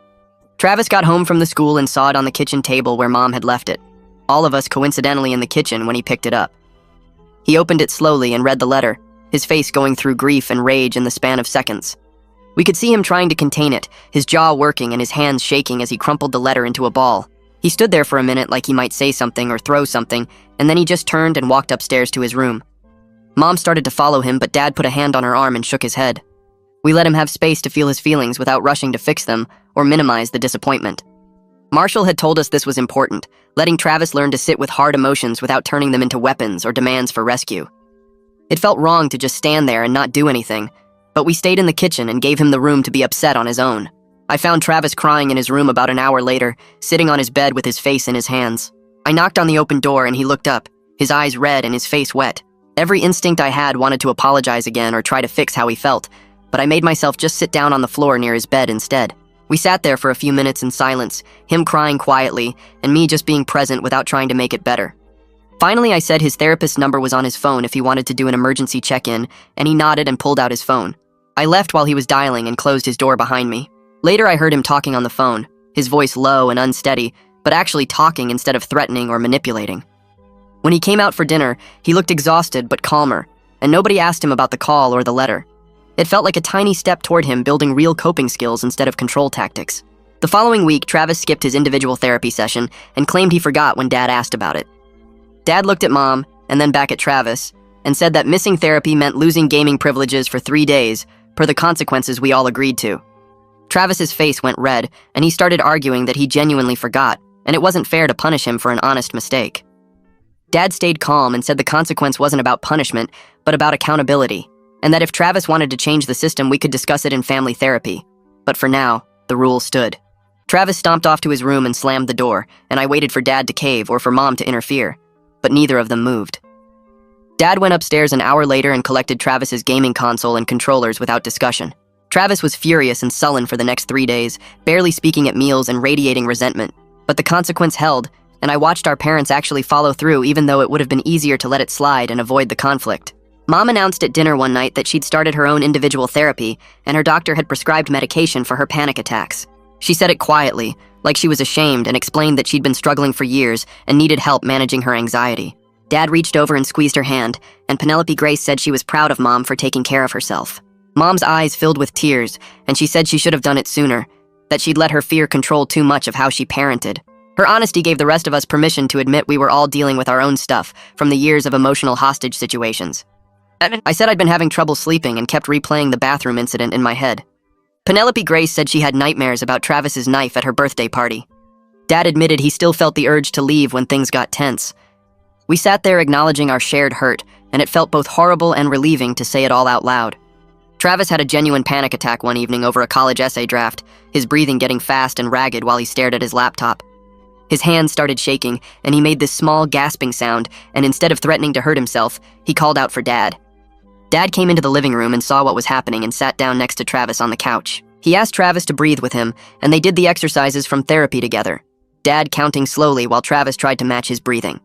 Travis got home from the school and saw it on the kitchen table where Mom had left it. All of us coincidentally in the kitchen when he picked it up. He opened it slowly and read the letter, his face going through grief and rage in the span of seconds. We could see him trying to contain it, his jaw working and his hands shaking as he crumpled the letter into a ball. He stood there for a minute like he might say something or throw something, and then he just turned and walked upstairs to his room. Mom started to follow him, but Dad put a hand on her arm and shook his head. We let him have space to feel his feelings without rushing to fix them or minimize the disappointment. Marshall had told us this was important, letting Travis learn to sit with hard emotions without turning them into weapons or demands for rescue. It felt wrong to just stand there and not do anything, but we stayed in the kitchen and gave him the room to be upset on his own. I found Travis crying in his room about an hour later, sitting on his bed with his face in his hands. I knocked on the open door and he looked up, his eyes red and his face wet. Every instinct I had wanted to apologize again or try to fix how he felt, but I made myself just sit down on the floor near his bed instead. We sat there for a few minutes in silence, him crying quietly, and me just being present without trying to make it better. Finally, I said his therapist's number was on his phone if he wanted to do an emergency check-in, and he nodded and pulled out his phone. I left while he was dialing and closed his door behind me. Later, I heard him talking on the phone, his voice low and unsteady, but actually talking instead of threatening or manipulating. When he came out for dinner, he looked exhausted but calmer, and nobody asked him about the call or the letter. It felt like a tiny step toward him building real coping skills instead of control tactics. The following week, Travis skipped his individual therapy session and claimed he forgot when Dad asked about it. Dad looked at Mom, and then back at Travis, and said that missing therapy meant losing gaming privileges for 3 days, per the consequences we all agreed to. Travis's face went red, and he started arguing that he genuinely forgot, and it wasn't fair to punish him for an honest mistake. Dad stayed calm and said the consequence wasn't about punishment, but about accountability, and that if Travis wanted to change the system, we could discuss it in family therapy. But for now, the rule stood. Travis stomped off to his room and slammed the door, and I waited for Dad to cave or for Mom to interfere, but neither of them moved. Dad went upstairs an hour later and collected Travis's gaming console and controllers without discussion. Travis was furious and sullen for the next 3 days, barely speaking at meals and radiating resentment. But the consequence held, and I watched our parents actually follow through even though it would have been easier to let it slide and avoid the conflict. Mom announced at dinner one night that she'd started her own individual therapy, and her doctor had prescribed medication for her panic attacks. She said it quietly, like she was ashamed, and explained that she'd been struggling for years and needed help managing her anxiety. Dad reached over and squeezed her hand, and Penelope Grace said she was proud of Mom for taking care of herself. Mom's eyes filled with tears, and she said she should have done it sooner, that she'd let her fear control too much of how she parented. Her honesty gave the rest of us permission to admit we were all dealing with our own stuff from the years of emotional hostage situations. I said I'd been having trouble sleeping and kept replaying the bathroom incident in my head. Penelope Grace said she had nightmares about Travis's knife at her birthday party. Dad admitted he still felt the urge to leave when things got tense. We sat there acknowledging our shared hurt, and it felt both horrible and relieving to say it all out loud. Travis had a genuine panic attack one evening over a college essay draft, his breathing getting fast and ragged while he stared at his laptop. His hands started shaking, and he made this small gasping sound, and instead of threatening to hurt himself, he called out for Dad. Dad came into the living room and saw what was happening and sat down next to Travis on the couch. He asked Travis to breathe with him, and they did the exercises from therapy together, Dad counting slowly while Travis tried to match his breathing.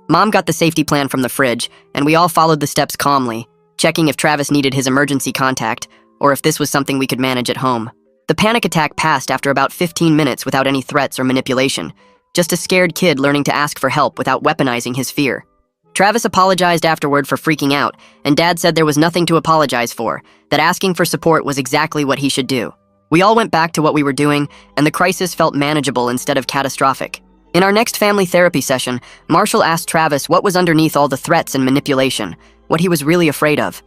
Mom got the safety plan from the fridge, and we all followed the steps calmly, checking if Travis needed his emergency contact or if this was something we could manage at home. The panic attack passed after about 15 minutes without any threats or manipulation, just a scared kid learning to ask for help without weaponizing his fear. Travis apologized afterward for freaking out, and Dad said there was nothing to apologize for, that asking for support was exactly what he should do. We all went back to what we were doing, and the crisis felt manageable instead of catastrophic. In our next family therapy session, Marshall asked Travis what was underneath all the threats and manipulation, what he was really afraid of.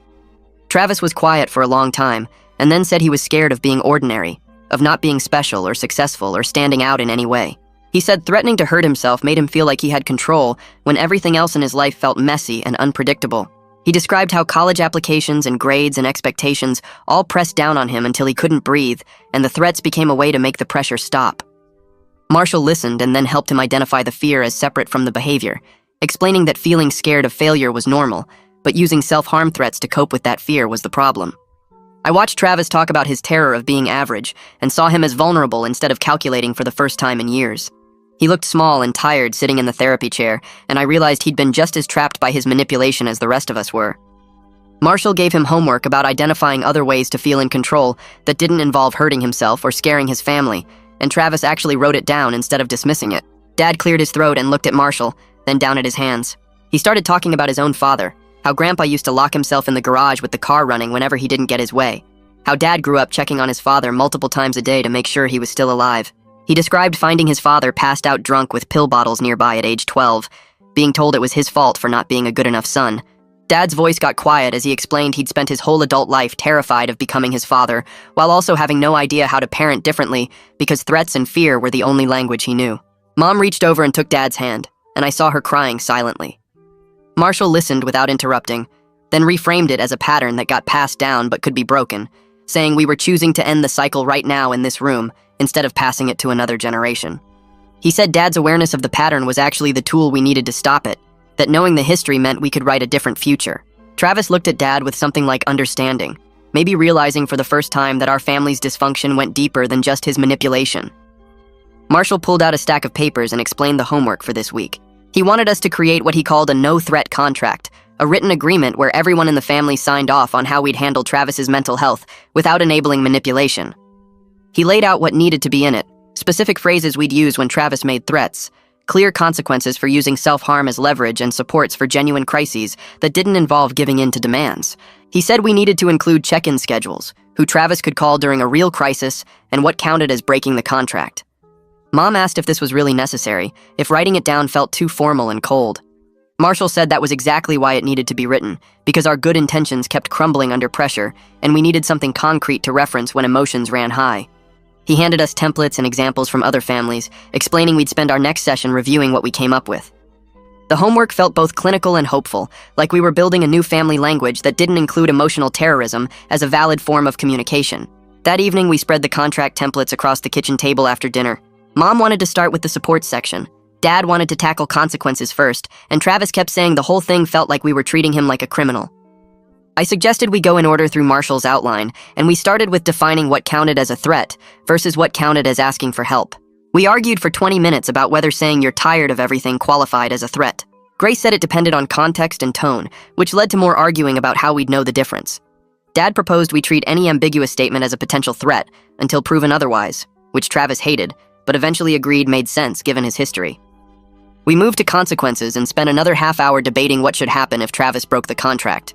Travis was quiet for a long time, and then said he was scared of being ordinary, of not being special or successful or standing out in any way. He said threatening to hurt himself made him feel like he had control when everything else in his life felt messy and unpredictable. He described how college applications and grades and expectations all pressed down on him until he couldn't breathe, and the threats became a way to make the pressure stop. Marshall listened and then helped him identify the fear as separate from the behavior, explaining that feeling scared of failure was normal, but using self-harm threats to cope with that fear was the problem. I watched Travis talk about his terror of being average and saw him as vulnerable instead of calculating for the first time in years. He looked small and tired sitting in the therapy chair, and I realized he'd been just as trapped by his manipulation as the rest of us were. Marshall gave him homework about identifying other ways to feel in control that didn't involve hurting himself or scaring his family, and Travis actually wrote it down instead of dismissing it. Dad cleared his throat and looked at Marshall, then down at his hands. He started talking about his own father, how Grandpa used to lock himself in the garage with the car running whenever he didn't get his way, how Dad grew up checking on his father multiple times a day to make sure he was still alive. He described finding his father passed out drunk with pill bottles nearby at age 12, being told it was his fault for not being a good enough son. Dad's voice got quiet as he explained he'd spent his whole adult life terrified of becoming his father, while also having no idea how to parent differently because threats and fear were the only language he knew. Mom reached over and took Dad's hand, and I saw her crying silently. Marshall listened without interrupting, then reframed it as a pattern that got passed down but could be broken, saying we were choosing to end the cycle right now in this room instead of passing it to another generation. He said Dad's awareness of the pattern was actually the tool we needed to stop it, that knowing the history meant we could write a different future. Travis looked at Dad with something like understanding, maybe realizing for the first time that our family's dysfunction went deeper than just his manipulation. Marshall pulled out a stack of papers and explained the homework for this week. He wanted us to create what he called a no-threat contract, a written agreement where everyone in the family signed off on how we'd handle Travis's mental health without enabling manipulation. He laid out what needed to be in it, specific phrases we'd use when Travis made threats, clear consequences for using self-harm as leverage, and supports for genuine crises that didn't involve giving in to demands. He said we needed to include check-in schedules, who Travis could call during a real crisis, and what counted as breaking the contract. Mom asked if this was really necessary, if writing it down felt too formal and cold. Marshall said that was exactly why it needed to be written, because our good intentions kept crumbling under pressure, and we needed something concrete to reference when emotions ran high. He handed us templates and examples from other families, explaining we'd spend our next session reviewing what we came up with. The homework felt both clinical and hopeful, like we were building a new family language that didn't include emotional terrorism as a valid form of communication. That evening, we spread the contract templates across the kitchen table after dinner. Mom wanted to start with the support section. Dad wanted to tackle consequences first, and Travis kept saying the whole thing felt like we were treating him like a criminal. I suggested we go in order through Marshall's outline, and we started with defining what counted as a threat versus what counted as asking for help. We argued for 20 minutes about whether saying you're tired of everything qualified as a threat. Grace said it depended on context and tone, which led to more arguing about how we'd know the difference. Dad proposed we treat any ambiguous statement as a potential threat until proven otherwise, which Travis hated, but eventually agreed made sense given his history. We moved to consequences and spent another half hour debating what should happen if Travis broke the contract.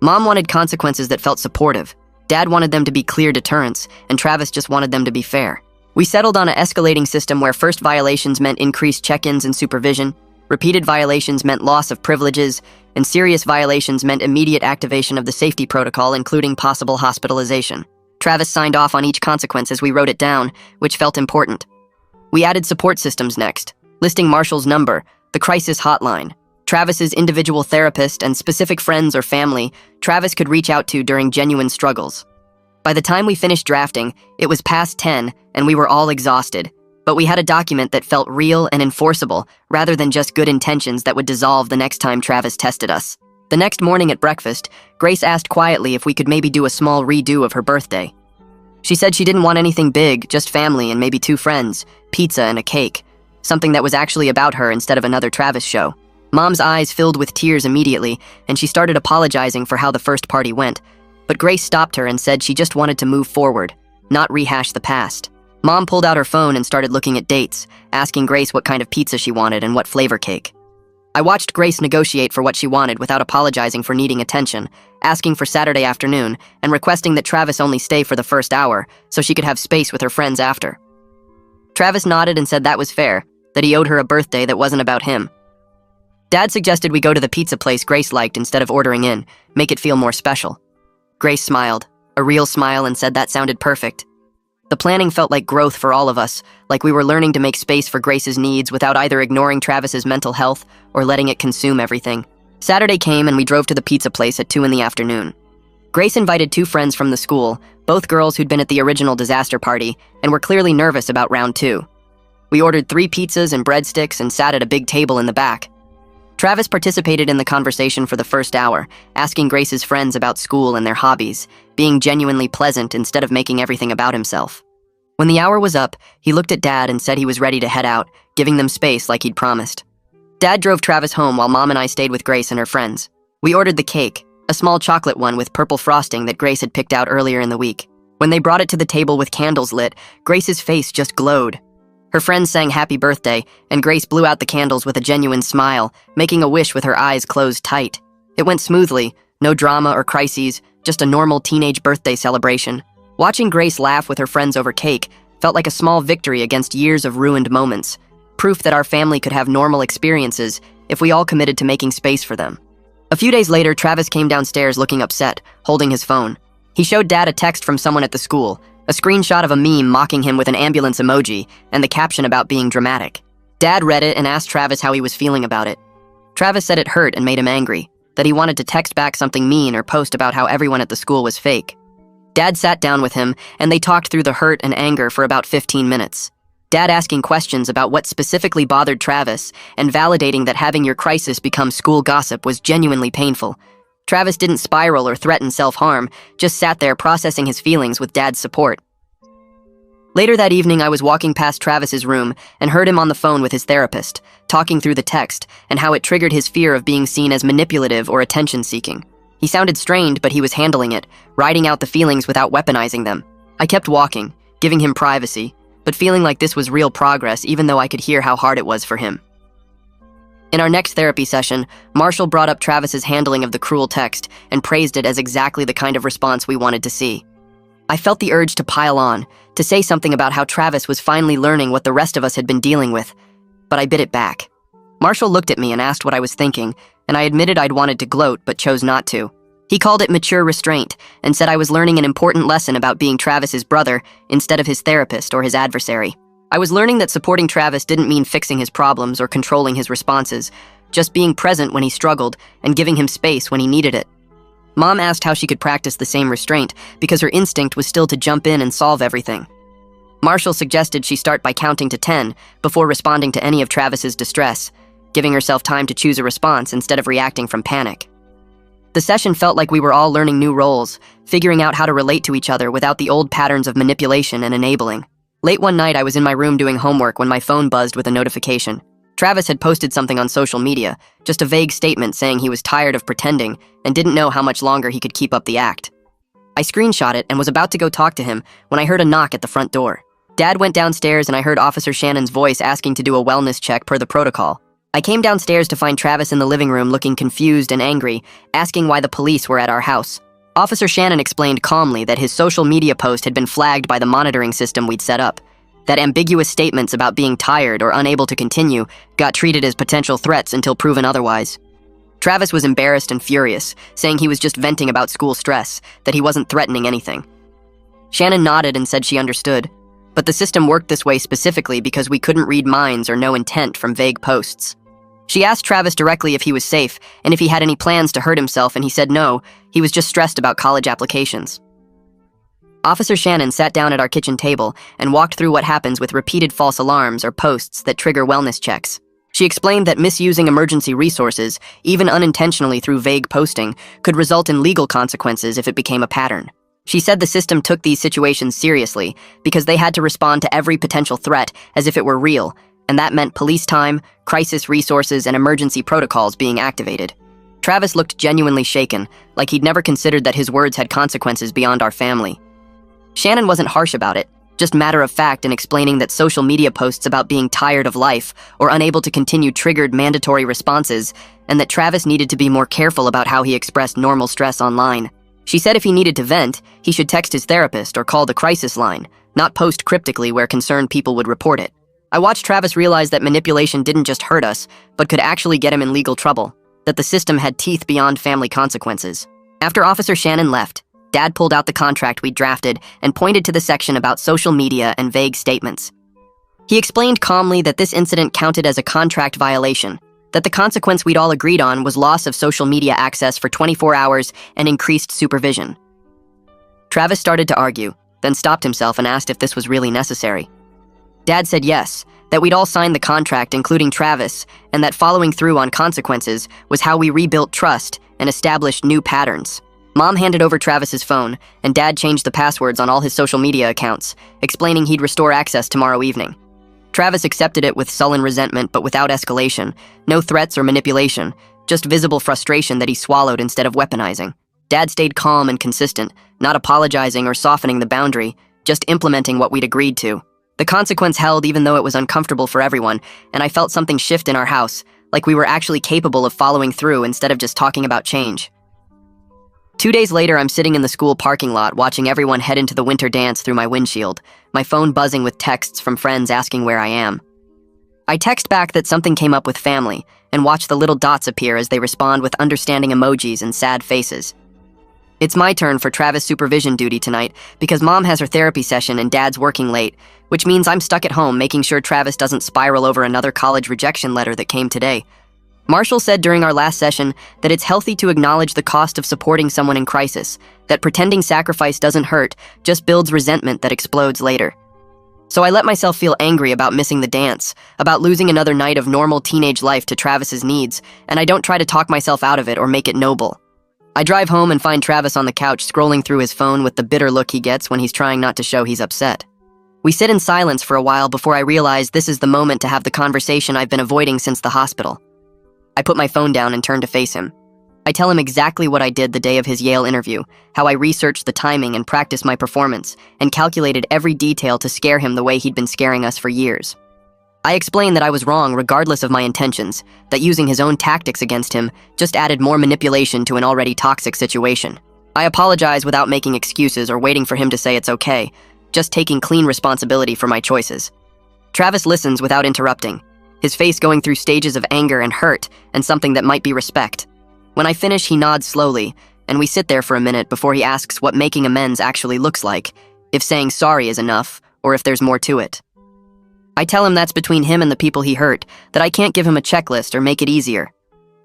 Mom wanted consequences that felt supportive. Dad wanted them to be clear deterrents, and Travis just wanted them to be fair. We settled on an escalating system where first violations meant increased check-ins and supervision, repeated violations meant loss of privileges, and serious violations meant immediate activation of the safety protocol, including possible hospitalization. Travis signed off on each consequence as we wrote it down, which felt important. We added support systems next, listing Marshall's number, the crisis hotline, Travis's individual therapist, and specific friends or family Travis could reach out to during genuine struggles. By the time we finished drafting, it was past 10 and we were all exhausted, but we had a document that felt real and enforceable rather than just good intentions that would dissolve the next time Travis tested us. The next morning at breakfast, Grace asked quietly if we could maybe do a small redo of her birthday. She said she didn't want anything big, just family and maybe 2 friends, pizza and a cake, something that was actually about her instead of another Travis show. Mom's eyes filled with tears immediately, and she started apologizing for how the first party went, but Grace stopped her and said she just wanted to move forward, not rehash the past. Mom pulled out her phone and started looking at dates, asking Grace what kind of pizza she wanted and what flavor cake. I watched Grace negotiate for what she wanted without apologizing for needing attention, asking for Saturday afternoon, and requesting that Travis only stay for the first hour so she could have space with her friends after. Travis nodded and said that was fair, that he owed her a birthday that wasn't about him. Dad suggested we go to the pizza place Grace liked instead of ordering in, make it feel more special. Grace smiled, a real smile, and said that sounded perfect. The planning felt like growth for all of us, like we were learning to make space for Grace's needs without either ignoring Travis's mental health or letting it consume everything. Saturday came and we drove to the pizza place at 2 in the afternoon. Grace invited 2 friends from the school, both girls who'd been at the original disaster party, and were clearly nervous about round 2. We ordered 3 pizzas and breadsticks and sat at a big table in the back. Travis participated in the conversation for the first hour, asking Grace's friends about school and their hobbies, being genuinely pleasant instead of making everything about himself. When the hour was up, he looked at Dad and said he was ready to head out, giving them space like he'd promised. Dad drove Travis home while Mom and I stayed with Grace and her friends. We ordered the cake, a small chocolate one with purple frosting that Grace had picked out earlier in the week. When they brought it to the table with candles lit, Grace's face just glowed. Her friends sang happy birthday, and Grace blew out the candles with a genuine smile, making a wish with her eyes closed tight. It went smoothly, no drama or crises, just a normal teenage birthday celebration. Watching Grace laugh with her friends over cake felt like a small victory against years of ruined moments, proof that our family could have normal experiences if we all committed to making space for them. A few days later, Travis came downstairs looking upset, holding his phone. He showed Dad a text from someone at the school, a screenshot of a meme mocking him with an ambulance emoji and the caption about being dramatic. Dad read it and asked Travis how he was feeling about it. Travis said it hurt and made him angry, that he wanted to text back something mean or post about how everyone at the school was fake. Dad sat down with him, and they talked through the hurt and anger for about 15 minutes. Dad asking questions about what specifically bothered Travis and validating that having your crisis become school gossip was genuinely painful. Travis didn't spiral or threaten self-harm, just sat there processing his feelings with Dad's support. Later that evening, I was walking past Travis's room and heard him on the phone with his therapist, talking through the text and how it triggered his fear of being seen as manipulative or attention-seeking. He sounded strained, but he was handling it, riding out the feelings without weaponizing them. I kept walking, giving him privacy, but feeling like this was real progress even though I could hear how hard it was for him. In our next therapy session, Marshall brought up Travis's handling of the cruel text and praised it as exactly the kind of response we wanted to see. I felt the urge to pile on, to say something about how Travis was finally learning what the rest of us had been dealing with, but I bit it back. Marshall looked at me and asked what I was thinking, and I admitted I'd wanted to gloat but chose not to. He called it mature restraint and said I was learning an important lesson about being Travis's brother instead of his therapist or his adversary. I was learning that supporting Travis didn't mean fixing his problems or controlling his responses, just being present when he struggled and giving him space when he needed it. Mom asked how she could practice the same restraint because her instinct was still to jump in and solve everything. Marshall suggested she start by counting to 10 before responding to any of Travis's distress, giving herself time to choose a response instead of reacting from panic. The session felt like we were all learning new roles, figuring out how to relate to each other without the old patterns of manipulation and enabling. Late one night, I was in my room doing homework when my phone buzzed with a notification. Travis had posted something on social media, just a vague statement saying he was tired of pretending and didn't know how much longer he could keep up the act. I screenshot it and was about to go talk to him when I heard a knock at the front door. Dad went downstairs and I heard Officer Shannon's voice asking to do a wellness check per the protocol. I came downstairs to find Travis in the living room looking confused and angry, asking why the police were at our house. Officer Shannon explained calmly that his social media post had been flagged by the monitoring system we'd set up, that ambiguous statements about being tired or unable to continue got treated as potential threats until proven otherwise. Travis was embarrassed and furious, saying he was just venting about school stress, that he wasn't threatening anything. Shannon nodded and said she understood, but the system worked this way specifically because we couldn't read minds or know intent from vague posts. She asked Travis directly if he was safe and if he had any plans to hurt himself, and he said no, he was just stressed about college applications. Officer Shannon sat down at our kitchen table and walked through what happens with repeated false alarms or posts that trigger wellness checks. She explained that misusing emergency resources, even unintentionally through vague posting, could result in legal consequences if it became a pattern. She said the system took these situations seriously because they had to respond to every potential threat as if it were real, and that meant police time, crisis resources, and emergency protocols being activated. Travis looked genuinely shaken, like he'd never considered that his words had consequences beyond our family. Shannon wasn't harsh about it, just matter of fact in explaining that social media posts about being tired of life or unable to continue triggered mandatory responses, and that Travis needed to be more careful about how he expressed normal stress online. She said if he needed to vent, he should text his therapist or call the crisis line, not post cryptically where concerned people would report it. I watched Travis realize that manipulation didn't just hurt us, but could actually get him in legal trouble, that the system had teeth beyond family consequences. After Officer Shannon left, Dad pulled out the contract we'd drafted and pointed to the section about social media and vague statements. He explained calmly that this incident counted as a contract violation, that the consequence we'd all agreed on was loss of social media access for 24 hours and increased supervision. Travis started to argue, then stopped himself and asked if this was really necessary. Dad said yes, that we'd all signed the contract, including Travis, and that following through on consequences was how we rebuilt trust and established new patterns. Mom handed over Travis's phone, and Dad changed the passwords on all his social media accounts, explaining he'd restore access tomorrow evening. Travis accepted it with sullen resentment but without escalation, no threats or manipulation, just visible frustration that he swallowed instead of weaponizing. Dad stayed calm and consistent, not apologizing or softening the boundary, just implementing what we'd agreed to. The consequence held even though it was uncomfortable for everyone, and I felt something shift in our house, like we were actually capable of following through instead of just talking about change. 2 days later, I'm sitting in the school parking lot watching everyone head into the winter dance through my windshield, my phone buzzing with texts from friends asking where I am. I text back that something came up with family and watch the little dots appear as they respond with understanding emojis and sad faces. It's my turn for Travis supervision duty tonight because Mom has her therapy session and Dad's working late, which means I'm stuck at home making sure Travis doesn't spiral over another college rejection letter that came today. Marshall said during our last session that it's healthy to acknowledge the cost of supporting someone in crisis, that pretending sacrifice doesn't hurt, just builds resentment that explodes later. So I let myself feel angry about missing the dance, about losing another night of normal teenage life to Travis's needs, and I don't try to talk myself out of it or make it noble. I drive home and find Travis on the couch scrolling through his phone with the bitter look he gets when he's trying not to show he's upset. We sit in silence for a while before I realize this is the moment to have the conversation I've been avoiding since the hospital. I put my phone down and turn to face him. I tell him exactly what I did the day of his Yale interview, how I researched the timing and practiced my performance, and calculated every detail to scare him the way he'd been scaring us for years. I explained that I was wrong regardless of my intentions, that using his own tactics against him just added more manipulation to an already toxic situation. I apologize without making excuses or waiting for him to say it's okay, just taking clean responsibility for my choices. Travis listens without interrupting, his face going through stages of anger and hurt and something that might be respect. When I finish, he nods slowly, and we sit there for a minute before he asks what making amends actually looks like, if saying sorry is enough, or if there's more to it. I tell him that's between him and the people he hurt, that I can't give him a checklist or make it easier.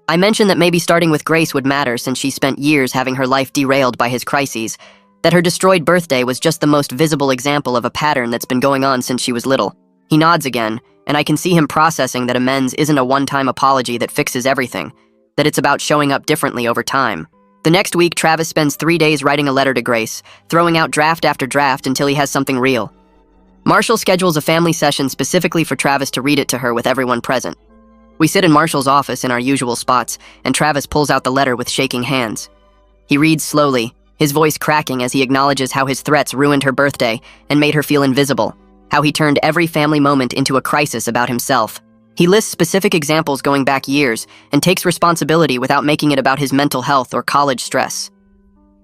I mention that maybe starting with Grace would matter since she spent years having her life derailed by his crises, that her destroyed birthday was just the most visible example of a pattern that's been going on since she was little. He nods again, and I can see him processing that amends isn't a one-time apology that fixes everything, that it's about showing up differently over time. The next week, Travis spends 3 days writing a letter to Grace, throwing out draft after draft until he has something real. Marshall schedules a family session specifically for Travis to read it to her with everyone present. We sit in Marshall's office in our usual spots, and Travis pulls out the letter with shaking hands. He reads slowly, his voice cracking as he acknowledges how his threats ruined her birthday and made her feel invisible, how he turned every family moment into a crisis about himself. He lists specific examples going back years and takes responsibility without making it about his mental health or college stress.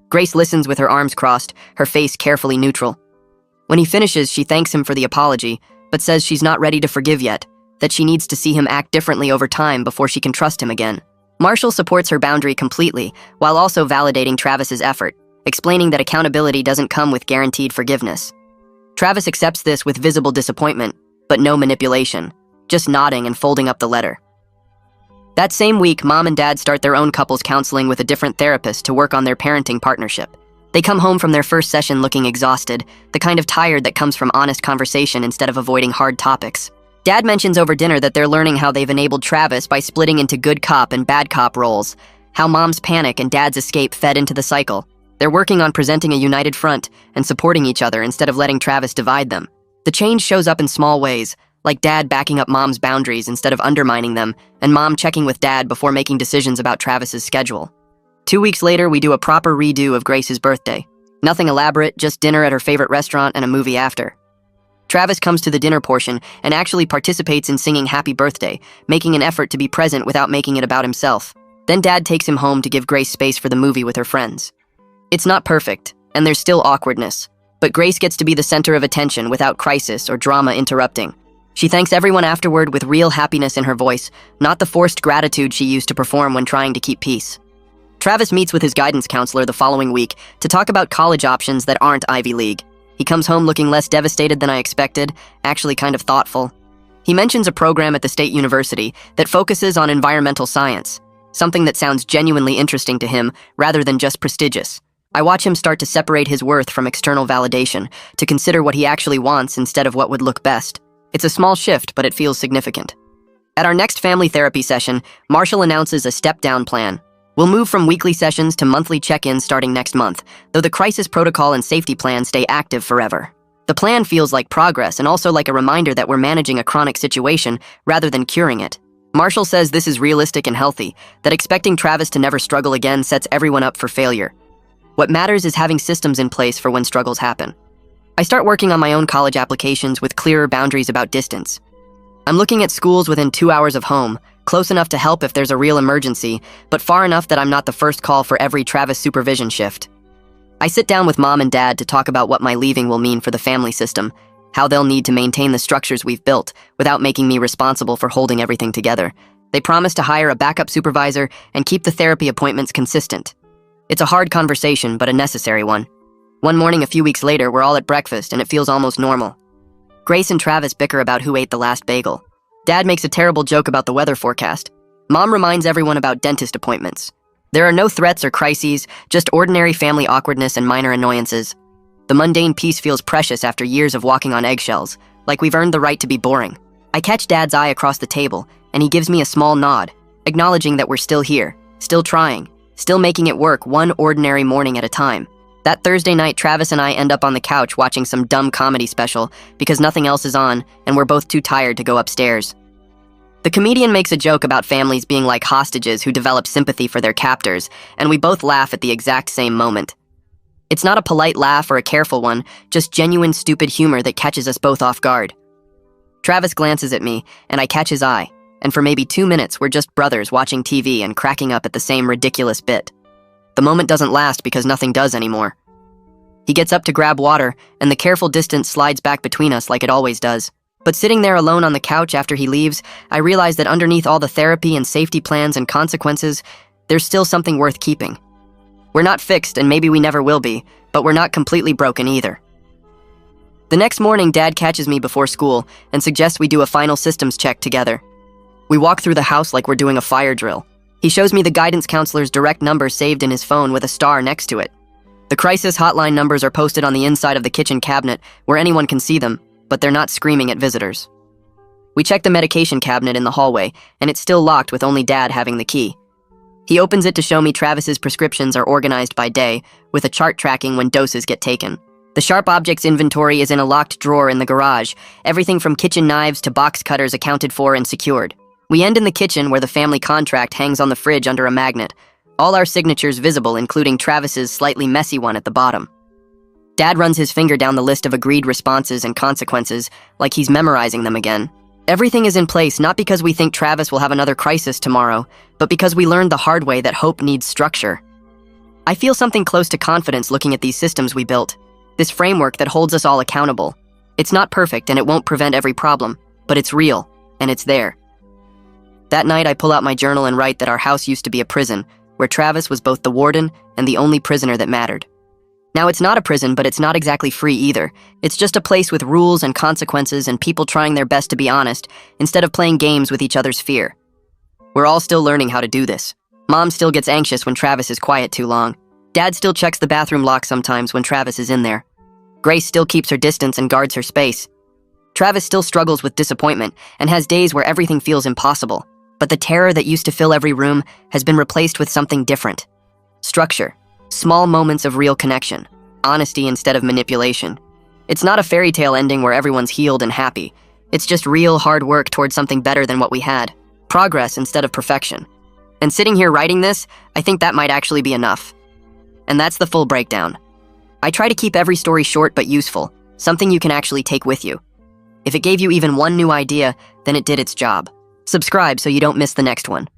Grace listens with her arms crossed, her face carefully neutral. When he finishes, she thanks him for the apology, but says she's not ready to forgive yet, that she needs to see him act differently over time before she can trust him again. Marshall supports her boundary completely, while also validating Travis's effort, explaining that accountability doesn't come with guaranteed forgiveness. Travis accepts this with visible disappointment, but no manipulation, just nodding and folding up the letter. That same week, Mom and Dad start their own couples counseling with a different therapist to work on their parenting partnership. They come home from their first session looking exhausted, the kind of tired that comes from honest conversation instead of avoiding hard topics. Dad mentions over dinner that they're learning how they've enabled Travis by splitting into good cop and bad cop roles, how Mom's panic and Dad's escape fed into the cycle. They're working on presenting a united front and supporting each other instead of letting Travis divide them. The change shows up in small ways, like Dad backing up Mom's boundaries instead of undermining them, and Mom checking with Dad before making decisions about Travis's schedule. 2 weeks later, we do a proper redo of Grace's birthday. Nothing elaborate, just dinner at her favorite restaurant and a movie after. Travis comes to the dinner portion and actually participates in singing Happy Birthday, making an effort to be present without making it about himself. Then Dad takes him home to give Grace space for the movie with her friends. It's not perfect, and there's still awkwardness, but Grace gets to be the center of attention without crisis or drama interrupting. She thanks everyone afterward with real happiness in her voice, not the forced gratitude she used to perform when trying to keep peace. Travis meets with his guidance counselor the following week to talk about college options that aren't Ivy League. He comes home looking less devastated than I expected, actually kind of thoughtful. He mentions a program at the state university that focuses on environmental science, something that sounds genuinely interesting to him rather than just prestigious. I watch him start to separate his worth from external validation, to consider what he actually wants instead of what would look best. It's a small shift, but it feels significant. At our next family therapy session, Marshall announces a step-down plan. We'll move from weekly sessions to monthly check-ins starting next month, though the crisis protocol and safety plan stay active forever. The plan feels like progress and also like a reminder that we're managing a chronic situation rather than curing it. Marshall says this is realistic and healthy, that expecting Travis to never struggle again sets everyone up for failure. What matters is having systems in place for when struggles happen. I start working on my own college applications with clearer boundaries about distance. I'm looking at schools within 2 hours of home, close enough to help if there's a real emergency, but far enough that I'm not the first call for every Travis supervision shift. I sit down with Mom and Dad to talk about what my leaving will mean for the family system, how they'll need to maintain the structures we've built without making me responsible for holding everything together. They promise to hire a backup supervisor and keep the therapy appointments consistent. It's a hard conversation, but a necessary one. One morning a few weeks later, we're all at breakfast and it feels almost normal. Grace and Travis bicker about who ate the last bagel. Dad makes a terrible joke about the weather forecast. Mom reminds everyone about dentist appointments. There are no threats or crises, just ordinary family awkwardness and minor annoyances. The mundane peace feels precious after years of walking on eggshells, like we've earned the right to be boring. I catch Dad's eye across the table, and he gives me a small nod, acknowledging that we're still here, still trying, still making it work one ordinary morning at a time. That Thursday night, Travis and I end up on the couch watching some dumb comedy special because nothing else is on, and we're both too tired to go upstairs. The comedian makes a joke about families being like hostages who develop sympathy for their captors, and we both laugh at the exact same moment. It's not a polite laugh or a careful one, just genuine stupid humor that catches us both off guard. Travis glances at me, and I catch his eye, and for maybe 2 minutes we're just brothers watching TV and cracking up at the same ridiculous bit. The moment doesn't last because nothing does anymore. He gets up to grab water, and the careful distance slides back between us like it always does. But sitting there alone on the couch after he leaves, I realize that underneath all the therapy and safety plans and consequences, there's still something worth keeping. We're not fixed, and maybe we never will be, but we're not completely broken either. The next morning, Dad catches me before school and suggests we do a final systems check together. We walk through the house like we're doing a fire drill. He shows me the guidance counselor's direct number saved in his phone with a star next to it. The crisis hotline numbers are posted on the inside of the kitchen cabinet where anyone can see them, but they're not screaming at visitors. We check the medication cabinet in the hallway, and it's still locked with only Dad having the key. He opens it to show me Travis's prescriptions are organized by day, with a chart tracking when doses get taken. The sharp objects inventory is in a locked drawer in the garage, everything from kitchen knives to box cutters accounted for and secured. We end in the kitchen where the family contract hangs on the fridge under a magnet, all our signatures visible, including Travis's slightly messy one at the bottom. Dad runs his finger down the list of agreed responses and consequences, like he's memorizing them again. Everything is in place not because we think Travis will have another crisis tomorrow, but because we learned the hard way that hope needs structure. I feel something close to confidence looking at these systems we built, this framework that holds us all accountable. It's not perfect and it won't prevent every problem, but it's real, and it's there. That night, I pull out my journal and write that our house used to be a prison, where Travis was both the warden and the only prisoner that mattered. Now, it's not a prison, but it's not exactly free either. It's just a place with rules and consequences and people trying their best to be honest, instead of playing games with each other's fear. We're all still learning how to do this. Mom still gets anxious when Travis is quiet too long. Dad still checks the bathroom lock sometimes when Travis is in there. Grace still keeps her distance and guards her space. Travis still struggles with disappointment and has days where everything feels impossible. But the terror that used to fill every room has been replaced with something different. Structure. Small moments of real connection. Honesty instead of manipulation. It's not a fairy tale ending where everyone's healed and happy. It's just real hard work towards something better than what we had. Progress instead of perfection. And sitting here writing this, I think that might actually be enough. And that's the full breakdown. I try to keep every story short but useful, something you can actually take with you. If it gave you even one new idea, then it did its job. Subscribe so you don't miss the next one.